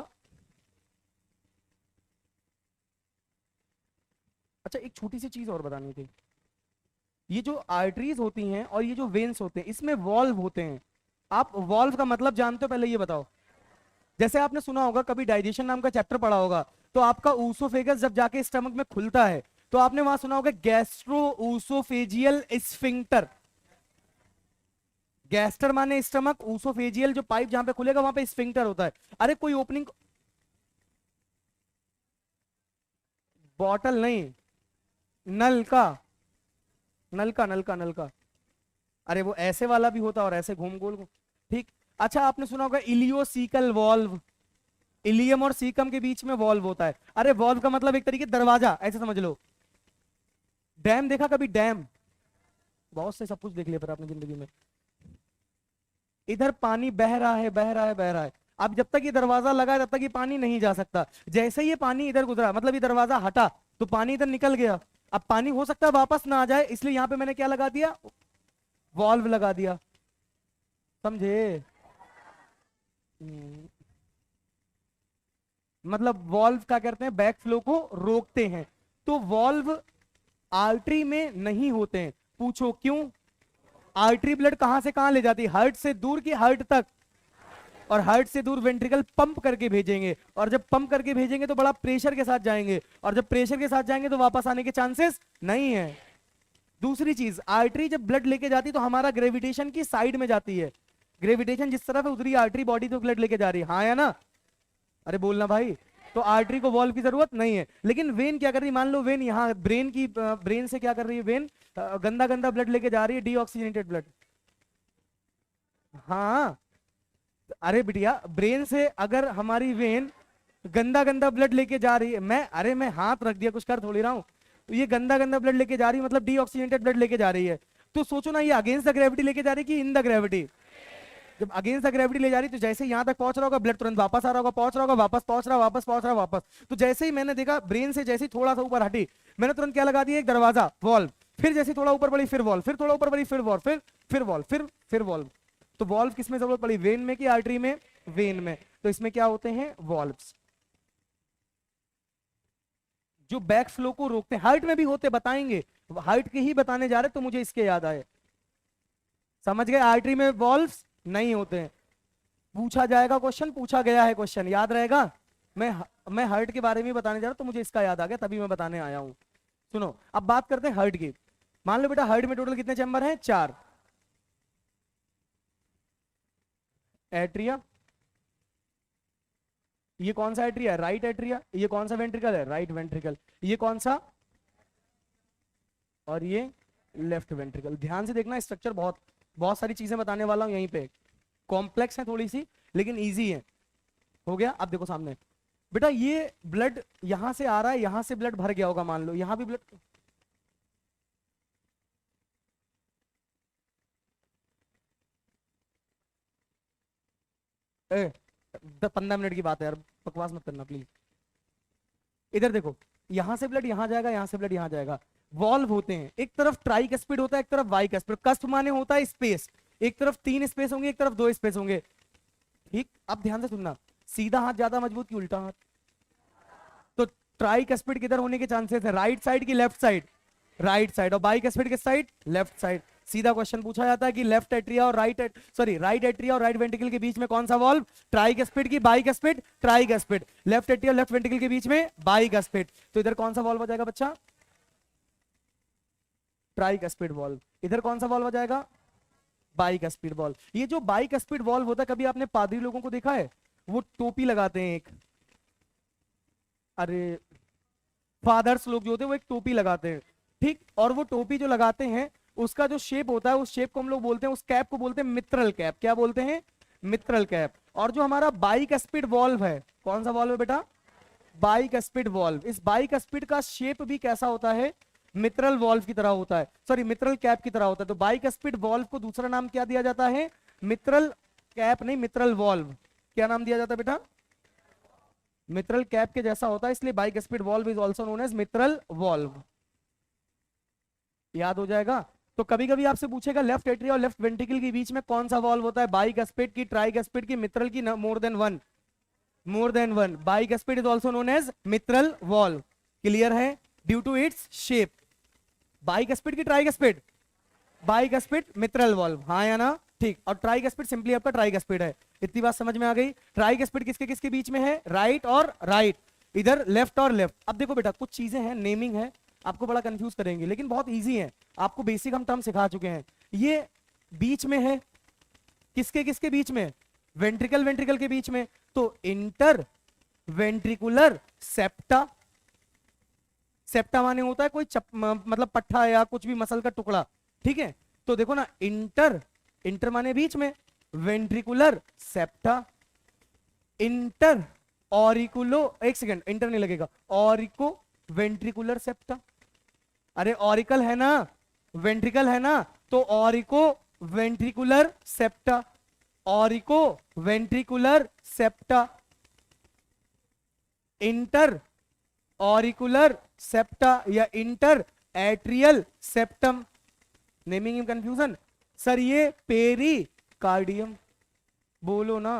अच्छा एक छोटी सी चीज और बतानी थी। ये जो आर्टरीज होती हैं और ये जो वेन्स होते हैं, इसमें वॉल्व होते हैं। आप वॉल्व का मतलब जानते हो? पहले ये बताओ। जैसे आपने सुना होगा, कभी डाइजेशन नाम का चैप्टर पढ़ा होगा, तो आपका ऊसोफेगस जब जाके स्टमक में खुलता है तो आपने वहां सुना होगा गैस्ट्रो ऊसोफेजियल स्फिंक्टर। गैस्टर माने स्टमक, ऊसोफेजियल जो पाइप जहां पे खुलेगा वहां पे स्फिंक्टर होता है। अरे कोई ओपनिंग, बॉटल नहीं, नल का, नल का। अरे वो ऐसे वाला भी होता और ऐसे घूम गोल। ठीक। अच्छा आपने सुना होगा इलियोसीकल वॉल्व। इलियम और सीकम के बीच में वॉल्व होता है। अरे वॉल्व का मतलब एक तरीके दरवाजा, ऐसे समझ लो। डैम देखा कभी? डैम, बहुत से सब कुछ देख लिया पर आपने जिंदगी में। इधर पानी बह रहा है बह रहा है बह रहा है। अब जब तक ये दरवाजा लगा है तब तक ये पानी नहीं जा सकता। जैसे ही ये पानी इधर गुजरा, मतलब ये दरवाजा हटा, तो पानी इधर निकल गया। अब पानी हो सकता है वापस ना आ जाए, इसलिए यहां पे मैंने क्या लगा दिया? वॉल्व लगा दिया। समझे? हम्म, मतलब वॉल्व क्या करते हैं? बैक फ्लो को रोकते हैं। तो वॉल्व आर्टरी में नहीं होते हैं। पूछो क्यों? आर्टरी ब्लड कहां से कहां ले जाती है? हार्ट से दूर की हार्ट तक, और हार्ट से दूर वेंट्रिकल पंप करके भेजेंगे, और जब पंप करके भेजेंगे तो बड़ा प्रेशर के साथ जाएंगे, और जब प्रेशर के साथ जाएंगे तो वापस आने के चांसेस नहीं है। दूसरी चीज, आर्टरी जब ब्लड लेके जाती तो हमारा ग्रेविटेशन की साइड में जाती है। ग्रेविटेशन जिस तरफ है उधर ही आर्टरी बॉडी तो ब्लड लेके जा रही है, हाँ या ना? अरे बोलना भाई। तो आर्टरी को वॉल्व की जरूरत नहीं है। लेकिन वेन क्या कर रही है? मान लो वेन यहाँ ब्रेन से क्या कर रही है? वेन गंदा गंदा ब्लड लेके जा रही है, डीऑक्सीजनेटेड ब्लड। हाँ। अरे बिटिया, ब्रेन से अगर हमारी वेन गंदा गंदा ब्लड लेके जा रही है, मैं हाथ रख दिया, कुछ कर थोड़ी रहा हूं, तो ये गंदा गंदा ब्लड लेके जा रही है, मतलब डीऑक्सीजनेटेड ब्लड लेके जा रही है। तो सोचो ना, ये अगेंस्ट द ग्रेविटी लेके जा रही है कि इन द ग्रेविटी? जब अगेंस्ट द ग्रेविटी ले जा रही तो जैसे यहां तक पहुंच रहा होगा ब्लड तुरंत वापस आ रहा होगा, पहुंच रहा होगा वापस, पहुंच रहा वापस, पहुंच रहा वापस। तो जैसे ही मैंने देखा ब्रेन से जैसे ही थोड़ा सा ऊपर हटी, मैंने तुरंत क्या लगा दिया? एक दरवाजा, वॉल्व। फिर जैसे थोड़ा ऊपर बढ़ी फिर वॉल्व, फिर थोड़ा ऊपर बढ़ी फिर वॉल्व, फिर वॉल्व, फिर वॉल्व। तो वॉल्व किस में जरूरत पड़ी? वेन में कि आर्टरी में? वेन में। तो इसमें क्या होते हैं? वॉल्व्स, जो बैक फ्लो को रोकते हैं। हार्ट में भी होते, बताएंगे। हार्ट के ही बताने जा रहे तो मुझे इसके याद आए। समझ गए? आर्टरी में वॉल्व्स नहीं होते हैं। पूछा जाएगा क्वेश्चन, पूछा गया है क्वेश्चन, याद रहेगा। मैं मैं हार्ट के बारे में बताने जा रहा हूं तो मुझे इसका याद आ गया, तभी मैं बताने आया हूं। सुनो अब बात करते हैं हार्ट की। मान लो बेटा हार्ट में टोटल कितने चैम्बर हैं? 4। एट्रिया, ये कौन सा एट्रिया है? Right atria. ये कौन सा वेंट्रिकल है? Right ventricle. ये कौन सा? और ये लेफ्ट वेंट्रिकल। ध्यान से देखना, स्ट्रक्चर बहुत बहुत सारी चीजें बताने वाला हूं यहीं पे, कॉम्प्लेक्स है थोड़ी सी लेकिन इजी है। हो गया? अब देखो सामने बेटा, ये ब्लड यहां से आ रहा है, यहां से ब्लड भर गया होगा, मान लो यहां भी ब्लड। 15 मिनट की बात है यार, बकवास मत करना प्लीज। इधर देखो, यहां से ब्लड यहां जाएगा, यहां से ब्लड यहां जाएगा। वॉल्व होते हैं, एक तरफ ट्राइकस्पिड होता है, एक तरफ बाइकस्पिड। कस्प माने होता है स्पेस, एक तरफ 3 स्पेस होंगे, एक तरफ 2 स्पेस होंगे। ठीक। अब ध्यान से सुनना, सीधा हाथ ज्यादा मजबूत कि उल्टा हाथ? तो ट्राइकस्पिड किधर होने के चांसेस है? राइट साइड की लेफ्ट साइड? Right side. और बाइकस्पिड किस साइड? Left side. सीधा क्वेश्चन पूछा जाता है कि लेफ्ट एट्रिया और राइट एट्रिया और राइट वेंट्रिकल के बीच में कौन सा वॉल्व? ट्राइकस्पिड की bicuspid? Tricuspid. Left atria left ventricle के बीच में बाइकस्पिड। तो इधर कौन सा वॉल्व हो जाएगा बच्चा? Tricuspid valve. इधर कौन सा वॉल्व हो जाएगा? Bicuspid valve. ये जो बाइकस्पिड वॉल्व होता है, कभी आपने पादरी लोगों को देखा है? वो टोपी लगाते हैं एक, अरे फादर्स लोग जो होते हैं वो एक टोपी लगाते हैं, ठीक, और वो टोपी जो लगाते हैं उसका जो शेप होता है उस शेप को हम लोग बोलते हैं, उस कैप को बोलते हैं मित्रल कैप। क्या बोलते हैं? मित्रल कैप। और जो हमारा बाइक स्पीड वॉल्व है, कौन सा वॉल्व है बेटा? Bike speed valve. इस बाइक स्पीड का शेप भी कैसा होता है? मित्रल वॉल्व की तरह होता है, सॉरी मित्रल कैप की तरह होता है। तो बाइक स्पीड वॉल्व को दूसरा नाम क्या दिया जाता है? मित्रल कैप नहीं, मित्रल वॉल्व। क्या नाम दिया जाता है बेटा? मित्रल कैप के जैसा होता है, इसलिए bicuspid valve is also known as mitral valve. याद हो जाएगा। तो कभी कभी आपसे पूछेगा लेफ्ट एट्रिया और लेफ्ट वेंट्रिकल के बीच में कौन सा वॉल्व होता है? बाइक स्पीड की, ट्राइक स्पीड की, मित्रल की? More than one, more than one. Bicuspid is also known as mitral valve. Clear है? Due to its shape. Bicuspid की tricuspid, bicuspid मित्रल valve, हाँ या ना? ठीक। और ट्राइक स्पीड सिंपली आपका ट्राइक स्पीड है। इतनी बात समझ में आ गई? ट्राइक स्पीड किसके किसके बीच में है? राइट और राइट, इधर लेफ्ट और लेफ्ट। अब देखो बेटा कुछ चीजें हैं, नेमिंग है, आपको बड़ा कंफ्यूज करेंगे लेकिन बहुत इजी है, आपको बेसिक हम टर्म सिखा चुके हैं। ये बीच में है, किसके किसके बीच में? वेंट्रिकल वेंट्रिकल के बीच में, तो इंटर वेंट्रिकुलर सेप्टा। सेप्टा माने होता है कोई मतलब पट्टा या कुछ भी मसल का टुकड़ा, ठीक है? तो देखो ना, इंटर, इंटर माने बीच में, वेंट्रिकुलर सेप्टा, इंटर ऑरिकुलो, एक सेकेंड इंटर नहीं लगेगा, ऑरिको वेंट्रिकुलर सेप्टा। अरे ऑरिकल है ना, वेंट्रिकल है ना, तो auriculo ventricular septa, auriculo ventricular septa, inter auricular septa या inter atrial septum. Naming in confusion? Sir ये पेरिकार्डियम, बोलो ना।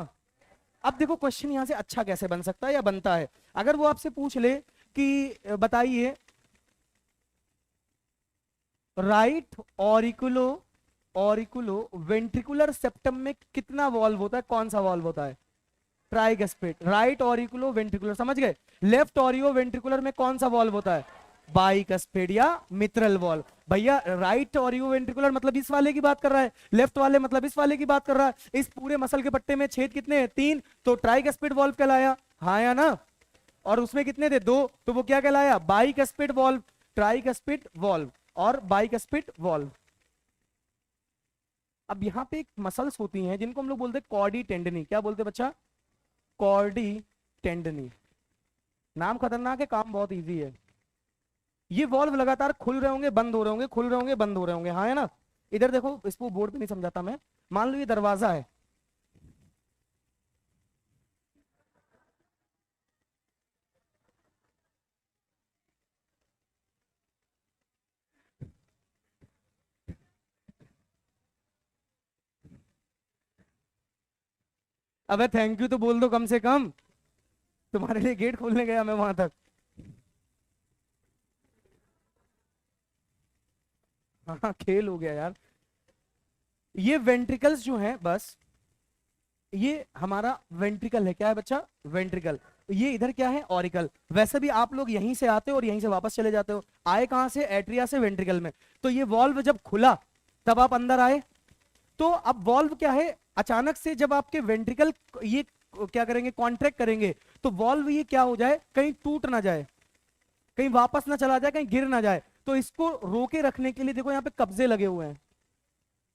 अब देखो क्वेश्चन यहां से अच्छा कैसे बन सकता है या बनता है, अगर वो आपसे पूछ ले कि बताइए right auriculo, auriculo ventricular septum में कितना वॉल्व होता है? कौन सा वॉल्व होता है? ट्राइगस्पेट। राइट ऑरिकुलो वेंट्रिकुलर, समझ गए? लेफ्ट ऑरियो वेंट्रिकुलर में कौन सा वॉल्व होता है? बाइकस्पेड या मित्रल वॉल्व। भैया राइट ऑरियो वेंट्रिकुलर मतलब इस वाले की बात कर रहा है, लेफ्ट वाले मतलब इस वाले की बात कर रहा है। इस पूरे मसल के पट्टे में छेद कितने हैं? 3, तो ट्राइगस्पेड वॉल्व कहलाया, हाँ या ना? और उसमें कितने थे? 2, तो वो क्या कहलाया? Bicuspid valve. ट्राइगस्पेड वॉल्व और बाइकस्पेड वॉल्व। अब यहां पे एक मसल्स होती हैं जिनको हम लोग बोलते हैं कॉर्डी टेंडनी। क्या बोलते हैं बच्चा? कॉर्डी टेंडनी। नाम खतरनाक है, काम बहुत इजी है। ये वॉल्व लगातार खुल रहे होंगे, बंद हो रहे होंगे, खुल रहे होंगे, बंद हो रहे होंगे, हाँ है ना? इधर देखो, इसको बोर्ड पे नहीं समझाता मैं, मान लो ये दरवाजा है, अबे थैंक यू तो बोल दो कम से कम, तुम्हारे लिए गेट खोलने गया मैं वहां तक। हाँ खेल हो गया यार। ये वेंट्रिकल्स जो हैं, बस ये हमारा वेंट्रिकल है। क्या है बच्चा? वेंट्रिकल। ये इधर क्या है? ऑरिकल। वैसे भी आप लोग यहीं से आते हो और यहीं से वापस चले जाते हो। आए कहां से? एट्रिया से वेंट्रिकल में। तो ये वॉल्व जब खुला तब आप अंदर आए। तो अब वॉल्व क्या है? अचानक से जब आपके वेंट्रिकल ये क्या करेंगे? कॉन्ट्रैक्ट करेंगे, तो वॉल्व ये क्या हो जाए? कहीं टूट ना जाए, कहीं वापस ना चला जाए, कहीं गिर ना जाए। तो इसको रोके रखने के लिए देखो यहाँ पे कब्जे लगे हुए हैं,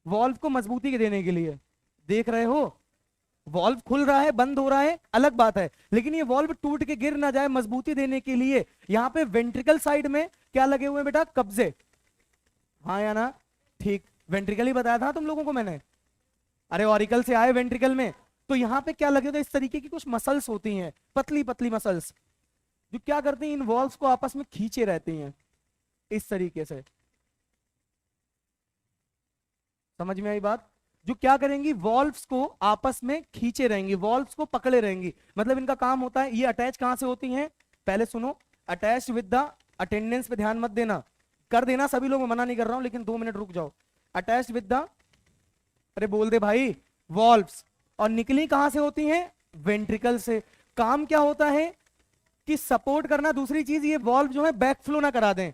वॉल्व को मजबूती के देने के लिए। देख रहे हो? वॉल्व खुल रहा है, बंद हो रहा है, अलग बात है, लेकिन ये वॉल्व टूट के गिर ना जाए, मजबूती देने के लिए यहाँ पे वेंट्रिकल साइड में क्या लगे हुए हैं बेटा? कब्जे, हाँ या ना? ठीक, वेंट्रिकल ही बताया था तुम लोगों को मैंने। अरे ऑरिकल से आए वेंट्रिकल में, तो यहाँ पे क्या लगे होते हैं? इस तरीके की कुछ मसल्स होती हैं, पतली पतली मसल्स, जो क्या करती हैं? इन वॉल्व्स को आपस में खींचे रहती हैं इस तरीके से। समझ में आई बात? जो क्या करेंगी? वॉल्व्स को आपस में खींचे रहेंगी, वॉल्व्स को पकड़े रहेंगी। मतलब इनका काम होता है, ये अटैच कहां से होती हैं? पहले सुनो, अटैच विद द, अटेंडेंस पे ध्यान मत देना, कर देना सभी लोग, मैं मना नहीं कर रहा हूं, लेकिन 2 मिनट रुक जाओ। अटैच विद द, अरे बोल दे भाई, वॉल्व्स। और निकली कहां से होती हैं? वेंट्रिकल से। काम क्या होता है? कि सपोर्ट करना। दूसरी चीज, ये वॉल्व जो है बैक फ्लो ना करा दें।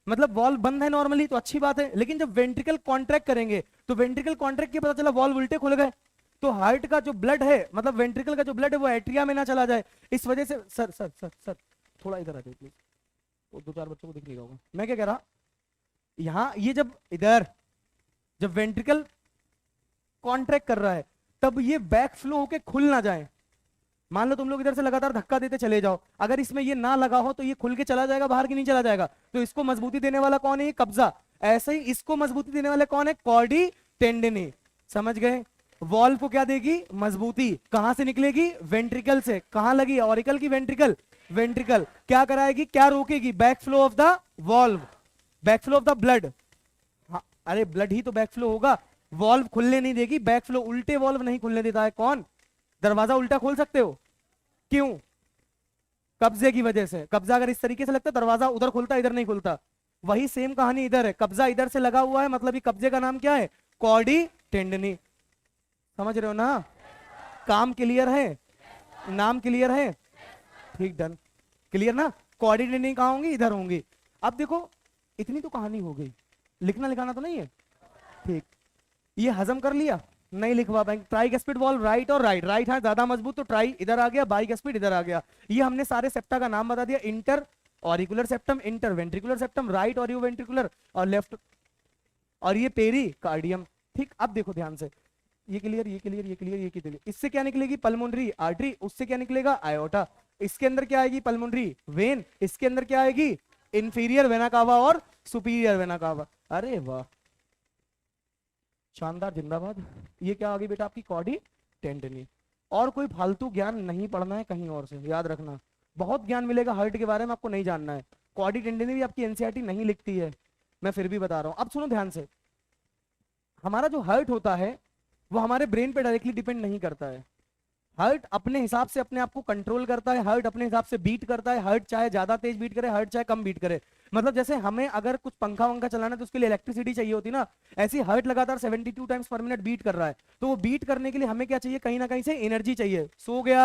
मतलब वॉल्व बंद है नॉर्मली तो अच्छी बात है, लेकिन जब वेंट्रिकल कॉन्ट्रैक्ट करेंगे तो वेंट्रिकल कॉन्ट्रैक्ट के पता चला वॉल्व उल्टे खुल गए, तो हार्ट का जो ब्लड है, मतलब वेंट्रिकल का जो ब्लड है वो एट्रिया में ना चला जाए। इस वजह से सर सर सर सर थोड़ा इधर आ जाओ प्लीज, तो दो चार बच्चों को दिख नहीं होगा मैं क्या कह रहा। यहाँ ये जब इधर जब वेंट्रिकल कॉन्ट्रैक्ट कर रहा है तब ये बैक फ्लो होके खुल ना जाए। मान लो तुम लोग इधर से लगातार धक्का देते चले जाओ, अगर इसमें ये ना लगा हो तो ये खुल के चला जाएगा बाहर की नहीं चला जाएगा। तो इसको मजबूती देने वाला कौन है? ये कब्जा। ऐसे ही इसको मजबूती देने वाला कौन है? कॉर्डी टेंडनी। समझ गए? वॉल्व को क्या देगी? मजबूती। कहां से निकलेगी? वेंट्रिकल से। कहां लगी? ऑरिकल की वेंट्रिकल? वेंट्रिकल। क्या कराएगी? क्या रोकेगी? Back flow of the valve, back flow of the blood. हाँ, अरे ब्लड ही तो बैक फ्लो होगा, वॉल्व खुलने नहीं देगी, बैक फ्लो। उल्टे वॉल्व नहीं खुलने देता है कौन? दरवाजा उल्टा खोल सकते हो? क्यों? कब्जे की वजह से। कब्जा अगर इस तरीके से लगता है दरवाजा उधर खुलता, इधर नहीं खुलता। वही सेम कहानी इधर है, कब्जा इधर से लगा हुआ है, मतलब ये कब्जे का नाम क्या है? कॉर्डी टेंडनी। समझ रहे हो ना? काम क्लियर है? नाम क्लियर है? ठीक, डन, क्लियर ना? कॉर्डी टेंडनी कहां होंगी? इधर होंगी। अब देखो इतनी तो कहानी हो गई, लिखना लिखाना तो नहीं है? ठीक, ये हजम कर लिया? नहीं लिखवा पाएंगे। ट्राइगेस्पिड वॉल्व राइट और राइट, राइट है ज्यादा मजबूत तो ट्राई इधर आ गया, बाइगेस्पिड इधर आ गया। ये हमने सारे सेप्टा का नाम बता दिया। Inter auricular septum, inter ventricular septum, right Oreo ventricular और लेफ्ट, और ये पेरी कार्डियम। ठीक, अब देखो ध्यान से, ये क्लियर, ये क्लियर, ये क्लियर, ये क्लियर। इससे क्या निकलेगी? Pulmonary artery. उससे क्या निकलेगा? आयोटा। इसके अंदर क्या आएगी? Pulmonary vein. इसके अंदर क्या आएगी? इंफीरियर वेना कावा और सुपीरियर वेना कावा। अरे वाह, शानदार, जिंदाबाद। ये क्या आ गई बेटा? आपकी कॉर्डी टेंडनी। और कोई फालतू ज्ञान नहीं पढ़ना है कहीं और से, याद रखना। बहुत ज्ञान मिलेगा हार्ट के बारे में, आपको नहीं जानना है। कॉर्डी टेंडनी भी आपकी एनसीईआरटी नहीं लिखती है, मैं फिर भी बता रहा हूं। अब सुनो ध्यान से, हमारा जो हार्ट होता है वो हमारे ब्रेन पे डायरेक्टली डिपेंड नहीं करता है। हार्ट अपने हिसाब से अपने आप को कंट्रोल करता है, हार्ट अपने हिसाब से बीट करता है। हार्ट चाहे ज्यादा तेज बीट करे, हार्ट चाहे कम बीट करे। मतलब जैसे हमें अगर कुछ पंखा वंखा चलाना है तो उसके लिए इलेक्ट्रिसिटी चाहिए होती ना, ऐसी हार्ट लगातार 72 टाइम्स पर मिनट बीट कर रहा है, तो वो बीट करने के लिए हमें क्या चाहिए? कहीं ना कहीं से एनर्जी चाहिए। सो गया,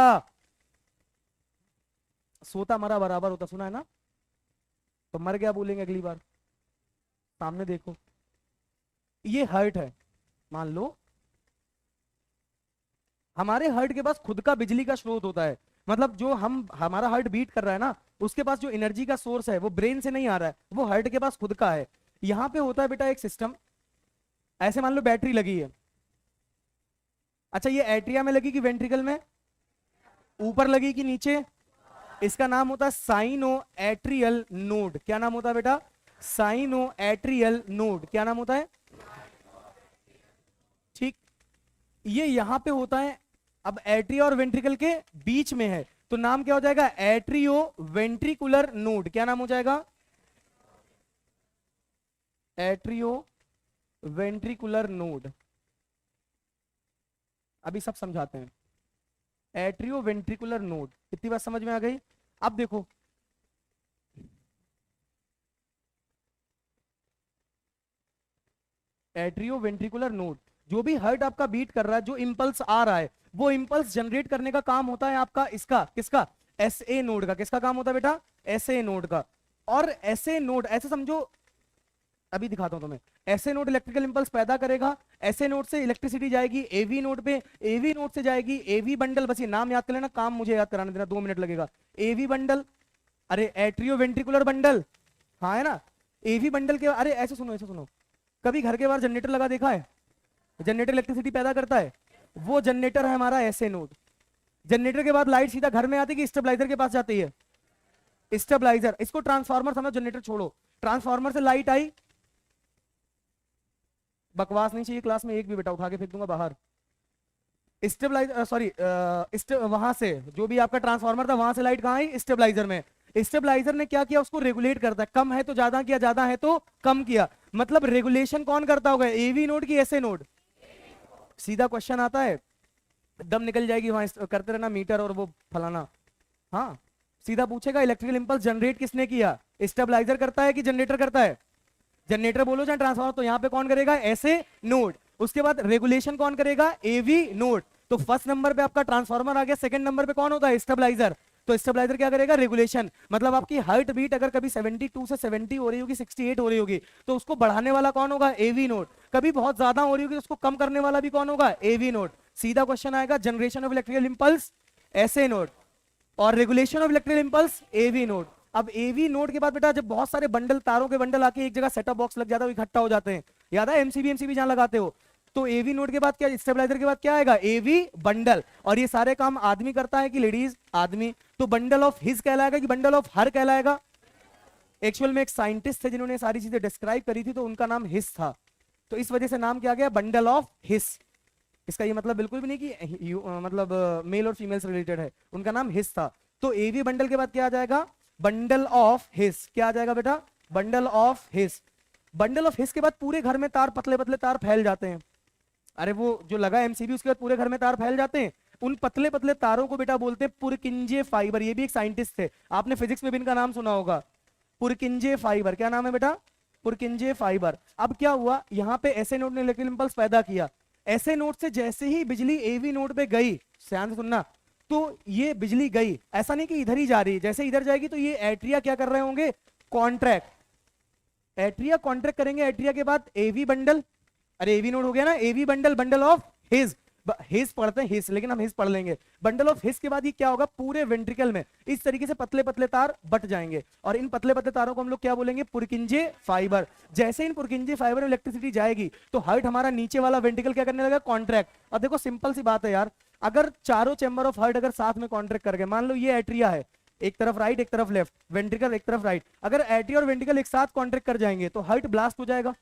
सोता मरा बराबर होता, सुना है ना? तो मर गया बोलेंगे अगली बार। सामने देखो, ये हार्ट है, मान लो हमारे हार्ट के पास खुद का बिजली का स्रोत होता है। मतलब जो हमारा हार्ट बीट कर रहा है ना, उसके पास जो एनर्जी का सोर्स है वो ब्रेन से नहीं आ रहा है, वो हार्ट के पास खुद का है। यहां पे होता है बेटा एक सिस्टम, ऐसे मान लो बैटरी लगी है। अच्छा, ये एट्रिया में लगी कि वेंट्रिकल में? ऊपर लगी कि नीचे? इसका नाम होता है साइनो एट्रियल नोड। क्या नाम होता है बेटा? Cyano atrial node. क्या नाम होता है? ठीक, ये यहां पे होता है। अब एट्रिया और वेंट्रिकल के बीच में है, तो नाम क्या हो जाएगा? Atrio ventricular node. क्या नाम हो जाएगा? Atrio ventricular node. अभी सब समझाते हैं। एट्रियो वेंट्रिकुलर नोड, इतनी बात समझ में आ गई? अब देखो, एट्रियो वेंट्रिकुलर नोड, जो भी हार्ट आपका बीट कर रहा है, जो इंपल्स आ रहा है, वो इंपल्स जनरेट करने का काम होता है आपका इसका, किसका? एसए नोड का। किसका काम होता है बेटा? एसए नोड का। और एसए नोड ऐसे समझो, अभी दिखाता हूं तुम्हें। एसए नोड इलेक्ट्रिकल इंपल्स पैदा करेगा, एसए नोड से इलेक्ट्रिसिटी जाएगी एवी नोड पे, एवी नोड से जाएगी एवी बंडल। बस ये नाम याद कर लेना, काम मुझे याद कराने देना, 2 मिनट लगेगा। एवी बंडल, अरे एट्रियो वेंट्रिकुलर बंडल, हाँ है ना? एवी बंडल के, अरे ऐसे सुनो, ऐसे सुनो, कभी घर के बाहर जनरेटर लगा देखा है? जनरेटर इलेक्ट्रिसिटी पैदा करता है, वो जनरेटर है हमारा एसए नोड। जनरेटर के बाद लाइट सीधा घर में आती है कि स्टेबलाइजर के पास जाती है? स्टेबलाइजर। इसको ट्रांसफार्मर समझो, जनरेटर छोड़ो। ट्रांसफार्मर से लाइट आई, बकवास नहीं चाहिए क्लास में एक भी बेटा, उठा के फेंक दूंगा बाहर। स्टेबलाइजर, सॉरी, वहां से जो भी आपका ट्रांसफार्मर था वहां से लाइट कहां आई? स्टेबलाइजर में। स्टेबलाइजर ने क्या किया? उसको रेगुलेट करता है, कम है तो ज्यादा किया, ज्यादा है तो कम किया। मतलब रेगुलेशन कौन करता होगा? एवी नोड की एसए नोड? सीधा क्वेश्चन आता है, दम निकल जाएगी वहां करते रहना मीटर और वो फलाना। हाँ, सीधा पूछेगा इलेक्ट्रिकल इंपल्स जनरेट किसने किया? स्टेबलाइजर करता है कि जनरेटर करता है? जनरेटर बोलो चाहे ट्रांसफार्मर, तो यहां पे कौन करेगा? SA node. उसके बाद रेगुलेशन कौन करेगा? AV node. तो फर्स्ट नंबर पे आपका ट्रांसफार्मर आ गया, सेकंड नंबर पे कौन होता है? स्टेबलाइजर। तो स्टेबलाइजर क्या करेगा? रेगुलेशन। मतलब आपकी हार्ट बीट अगर कभी 72 से 70 हो रही होगी, 68 हो रही होगी, तो उसको बढ़ाने वाला कौन होगा? AV node. कभी बहुत ज्यादा हो रही होगी तो उसको कम करने वाला भी कौन होगा? AV node. सीधा क्वेश्चन आएगा, generation of electrical impulse SA node. और regulation of electrical impulse AV node. अब एवी नोड के बाद बेटा जब बहुत सारे बंडल, तारों के बंडल आके एक जगह सेटअप बॉक्स लग जाता है, इकट्ठा हो जाते हैं, याद है एमसीबी जहां लगाते हो, तो एवी नोड के बाद क्या, स्टेबलाइजर के बाद क्या आएगा, एवी बंडल। और ये सारे काम आदमी करता है कि लेडीज, आदमी, तो बंडल ऑफ हिज कहलाएगा कि बंडल ऑफ हर कहलाएगा। एक्चुअल में एक साइंटिस्ट थे जिन्होंने सारी चीजें डिस्क्राइब करी थी, तो उनका नाम हिस था, तो इस वजह से नाम क्या गया, बंडल ऑफ हिस। इसका ये मतलब बिल्कुल भी नहीं कि मतलब मेल और फीमेल से रिलेटेड है, उनका नाम हिस था। तो एवी बंडल के बाद क्या आ जाएगा, बंडल ऑफ हिस। क्या आ जाएगा बेटा, bundle of his. Bundle of his के बाद पूरे घर में तार, पतले पतले तार फैल जाते हैं। अरे वो जो लगा एमसीबी, उसके बाद पूरे घर में तार फैल जाते हैं। उन पतले पतले तारों को बेटा बोलते हैं पुरकिंजे फाइबर। ये भी एक साइंटिस्ट थे, आपने फिजिक्स में भी इनका नाम सुना होगा, पुरकिंजे फाइबर। क्या नाम है बेटा, पुरकिंजे फाइबर। अब क्या हुआ, यहाँ पे एसए नोड ने इलेक्ट्रिकल इंपल्स पैदा किया। एसए नोड से जैसे ही बिजली एवी नोड पे गई, ध्यान से सुनना, तो ये बिजली गई, ऐसा नहीं कि इधर ही जा रही है, जैसे इधर जाएगी तो ये एट्रिया क्या कर रहे होंगे, कॉन्ट्रैक्ट, एट्रिया कॉन्ट्रैक्ट करेंगे। एट्रिया के बाद एवी बंडल, अरे एवी नोड हो गया ना, AV bundle, bundle of His, His पढ़ते हैं हिज, लेकिन हम हिज पढ़ लेंगे। बंडल ऑफ हिज के बाद ये क्या होगा, पूरे वेंट्रिकल में इस तरीके से पतले पतले तार बट जाएंगे, और इन पतले पतले तारों को हम लोग क्या बोलेंगे, पुरकिंजे फाइबर। जैसे इन पुरकिंजे फाइबर में इलेक्ट्रिसिटी जाएगी तो हार्ट हमारा नीचे वाला वेंट्रिकल क्या करने लगा, कॉन्ट्रैक्ट। और देखो सिंपल सी बात है यार, अगर चारों चैम्बर ऑफ हार्ट अगर साथ में कॉन्ट्रैक्ट कर गए, मान लो ये एट्रिया है, एक तरफ राइट एक तरफ लेफ्ट, वेंट्रिकल एक तरफ राइट, अगर एट्रिया और वेंट्रिकल एक साथ कॉन्ट्रैक्ट कर जाएंगे तो हार्ट ब्लास्ट हो जाएगा।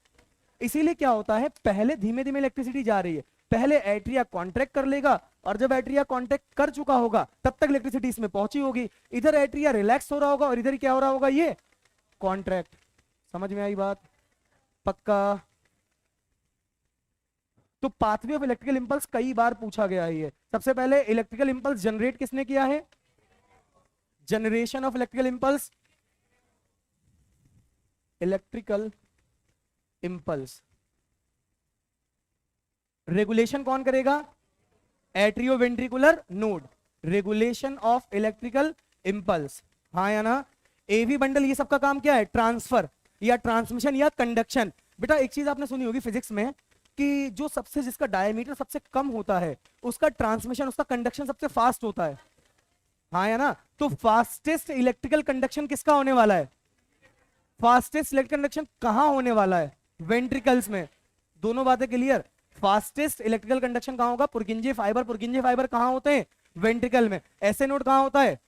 इसीलिए क्या होता है, पहले धीमे धीमे इलेक्ट्रिसिटी जा रही है, पहले एट्रिया कॉन्ट्रैक्ट कर लेगा, और जब एट्रिया कॉन्ट्रैक्ट कर चुका होगा तब तक इलेक्ट्रिसिटी इसमें पहुंची होगी, इधर एट्रिया रिलैक्स हो रहा होगा और इधर क्या हो रहा होगा, ये कॉन्ट्रैक्ट। समझ में आई बात, पक्का। तो पाथवे ऑफ इलेक्ट्रिकल इंपल्स कई बार पूछा गया है ये। सबसे पहले इलेक्ट्रिकल इंपल्स जनरेट किसने किया है, generation of electrical impulse, electrical impulse regulation कौन करेगा, atrioventricular node, regulation of electrical impulse, हाँ या ना। एवी बंडल ये सबका काम क्या है, ट्रांसफर या ट्रांसमिशन या कंडक्शन। बेटा एक चीज आपने सुनी होगी फिजिक्स में कि जो सबसे, जिसका डायमीटर सबसे कम होता है उसका ट्रांसमिशन, उसका कंडक्शन सबसे फास्ट होता है, हाँ या ना। तो फास्टेस्ट इलेक्ट्रिकल कंडक्शन किसका होने वाला है, फास्टेस्ट इलेक्ट्रिकल कंडक्शन कहां होने वाला है, वेंट्रिकल्स में। दोनों बातें क्लियर, फास्टेस्ट इलेक्ट्रिकल कंडक्शन कहां होगा, पुरकिंजे फाइबर। पुरकिंजे फाइबर कहां होते हैं, वेंट्रिकल में। एसए नोड कहां होता है,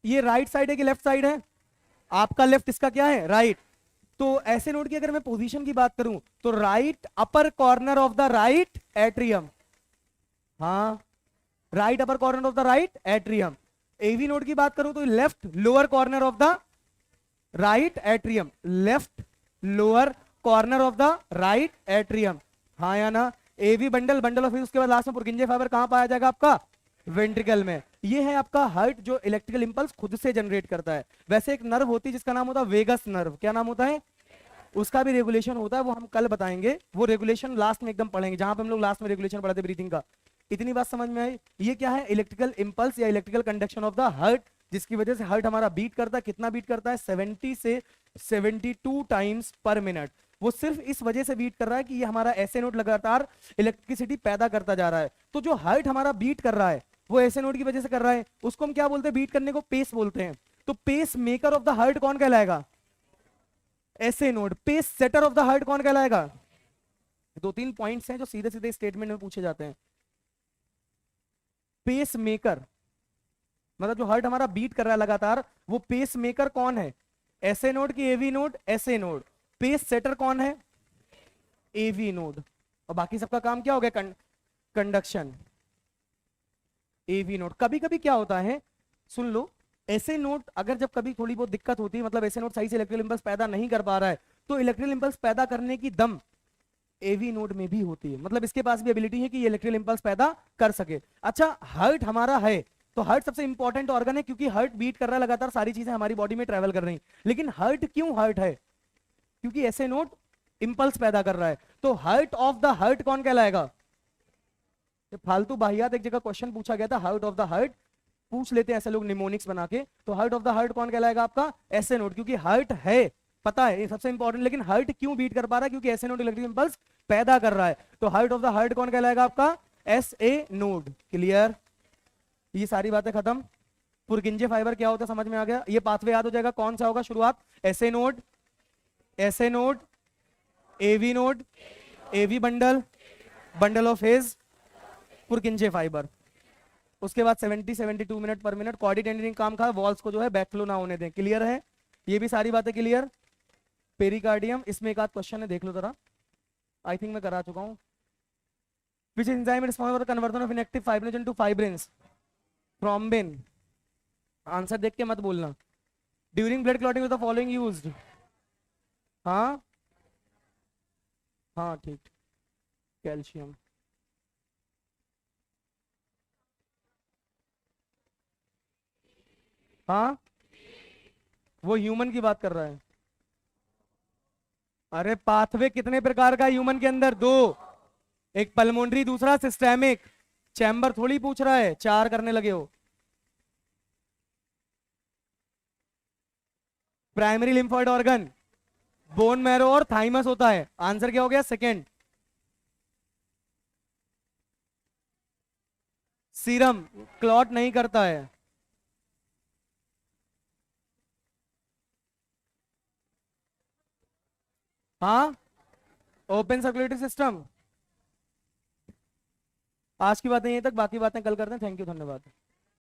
ये राइट साइड है कि लेफ्ट साइड है, आपका लेफ्ट, इसका क्या है, राइट। तो एसए नोड की अगर मैं पोजीशन की बात करूं तो right upper corner of the right atrium, हाँ, right upper corner of the right atrium. AV node की बात करूं तो left lower corner of the right atrium, left lower corner of the right atrium, हाँ या ना। एवी बंडल, बंडल ऑफ, उसके बाद लास्ट में पुरकिंजे फाइबर कहां पाया जाएगा आपका, वेंट्रिकल में। ये है आपका हार्ट जो इलेक्ट्रिकल इंपल्स खुद से जनरेट करता है। वैसे एक नर्व होती है जिसका नाम होता है वेगस नर्व, क्या नाम होता है, उसका भी रेगुलेशन होता है, वो हम कल बताएंगे, वो रेगुलेशन लास्ट में एकदम पढ़ेंगे, जहां पे हम लोग लास्ट में रेगुलेशन पढ़ाते ब्रीथिंग का। इतनी बात समझ में आई, ये क्या है, इलेक्ट्रिकल इंपल्स या electrical conduction of the heart, जिसकी वजह से हार्ट हमारा बीट करता है। कितना बीट करता है, 70 से 72 टाइम्स पर मिनट। वो सिर्फ इस वजह से बीट कर रहा है कि ये हमारा एसए नोड लगातार इलेक्ट्रिसिटी पैदा करता जा रहा है। तो जो हार्ट हमारा बीट कर रहा है वो एसए नोड की वजह से कर रहा है, उसको हम क्या बोलते हैं, बीट करने को पेस बोलते हैं। तो pacemaker of the heart कौन कहलाएगा, SA node. Pacesetter of the heart कौन कहलाएगा। दो तीन पॉइंट्स हैं जो सीधे सीधे स्टेटमेंट में पूछे जाते हैं। पेस मेकर मतलब जो हार्ट हमारा बीट कर रहा है लगातार, वो पेस मेकर कौन है, एसए नोड की AV node, SA node. Pacesetter कौन है, एवी नोड। और बाकी सबका काम क्या हो गया, कंडक्शन, एवी नोड। कभी कभी क्या होता है, सुन लो, एसए नोड अगर जब कभी थोड़ी बहुत दिक्कत होती है, मतलब एसए नोड सही से इलेक्ट्रिकल इंपल्स पैदा नहीं कर पा रहा है, तो इलेक्ट्रिकल इंपल्स पैदा करने की दम एवी नोड में भी होती है। मतलब इसके पास भी एबिलिटी है कि ये इलेक्ट्रिकल इंपल्स पैदा कर सके। अच्छा, हार्ट हमारा है तो हार्ट सबसे इंपॉर्टेंट ऑर्गन है, क्योंकि हार्ट बीट कर रहा है लगातार, सारी चीजें हमारी बॉडी में ट्रेवल कर रही हैं। लेकिन हार्ट क्यों हार्ट है, क्योंकि एसए नोड इंपल्स पैदा कर रहा है। तो हार्ट ऑफ द हार्ट कौन कहलाएगा, फालतू बाहियात एक जगह क्वेश्चन पूछा गया था, हार्ट ऑफ द हार्ट पूछ लेते हैं ऐसे लोग निमोनिक्स बना के। तो हार्ट ऑफ द हार्ट कौन कहलाएगा आपका, एसए नोड, क्योंकि हार्ट है, पता है ये सबसे इंपॉर्टेंट। लेकिन हार्ट क्यों बीट कर पा रहा है, क्योंकि एसए नोड इलेक्ट्रिकल इंपल्स पैदा कर रहा है। तो हार्ट ऑफ द हार्ट कौन कहलाएगा आपका, एसए नोड। क्लियर, ये सारी बातें खत्म। पुरकिंजे फाइबर क्या होता है समझ में आ गया। ये पाथवे याद हो जाएगा, कौन सा होगा शुरुआत, SA node, SA node, AV node, AV bundle, bundle of phase, Purkinje fibre. उसके बाद 72 मिनट पर मिनट कोऑर्डिनेटिंग काम का, वॉल्स को जो है बैकफ्लो ना होने दें। क्लियर है, ये भी सारी बातें क्लियर। पेरिकार्डियम, इसमें एक आध क्वेश्चन है, देख लो जरा, आई थिंक मैं करा चुका हूँ। Which enzyme responsible for conversion of inactive fibrinogen to fibrins, thrombin. Answer देख के मत बोलना। During blood clotting the following used. हाँ हाँ ठीक, कैल्शियम। हाँ वो ह्यूमन की बात कर रहा है। अरे पाथवे कितने प्रकार का ह्यूमन के अंदर, दो, एक पल्मोनरी दूसरा सिस्टेमिक। चैम्बर थोड़ी पूछ रहा है, चार करने लगे हो। Primary lymphoid organ bone marrow और थाइमस होता है। आंसर क्या हो गया, सेकंड। सीरम क्लॉट नहीं करता है। हाँ ओपन सर्कुलेटरी सिस्टम। आज की बातें यहीं तक, बाकी बातें कल करते हैं। थैंक यू, धन्यवाद।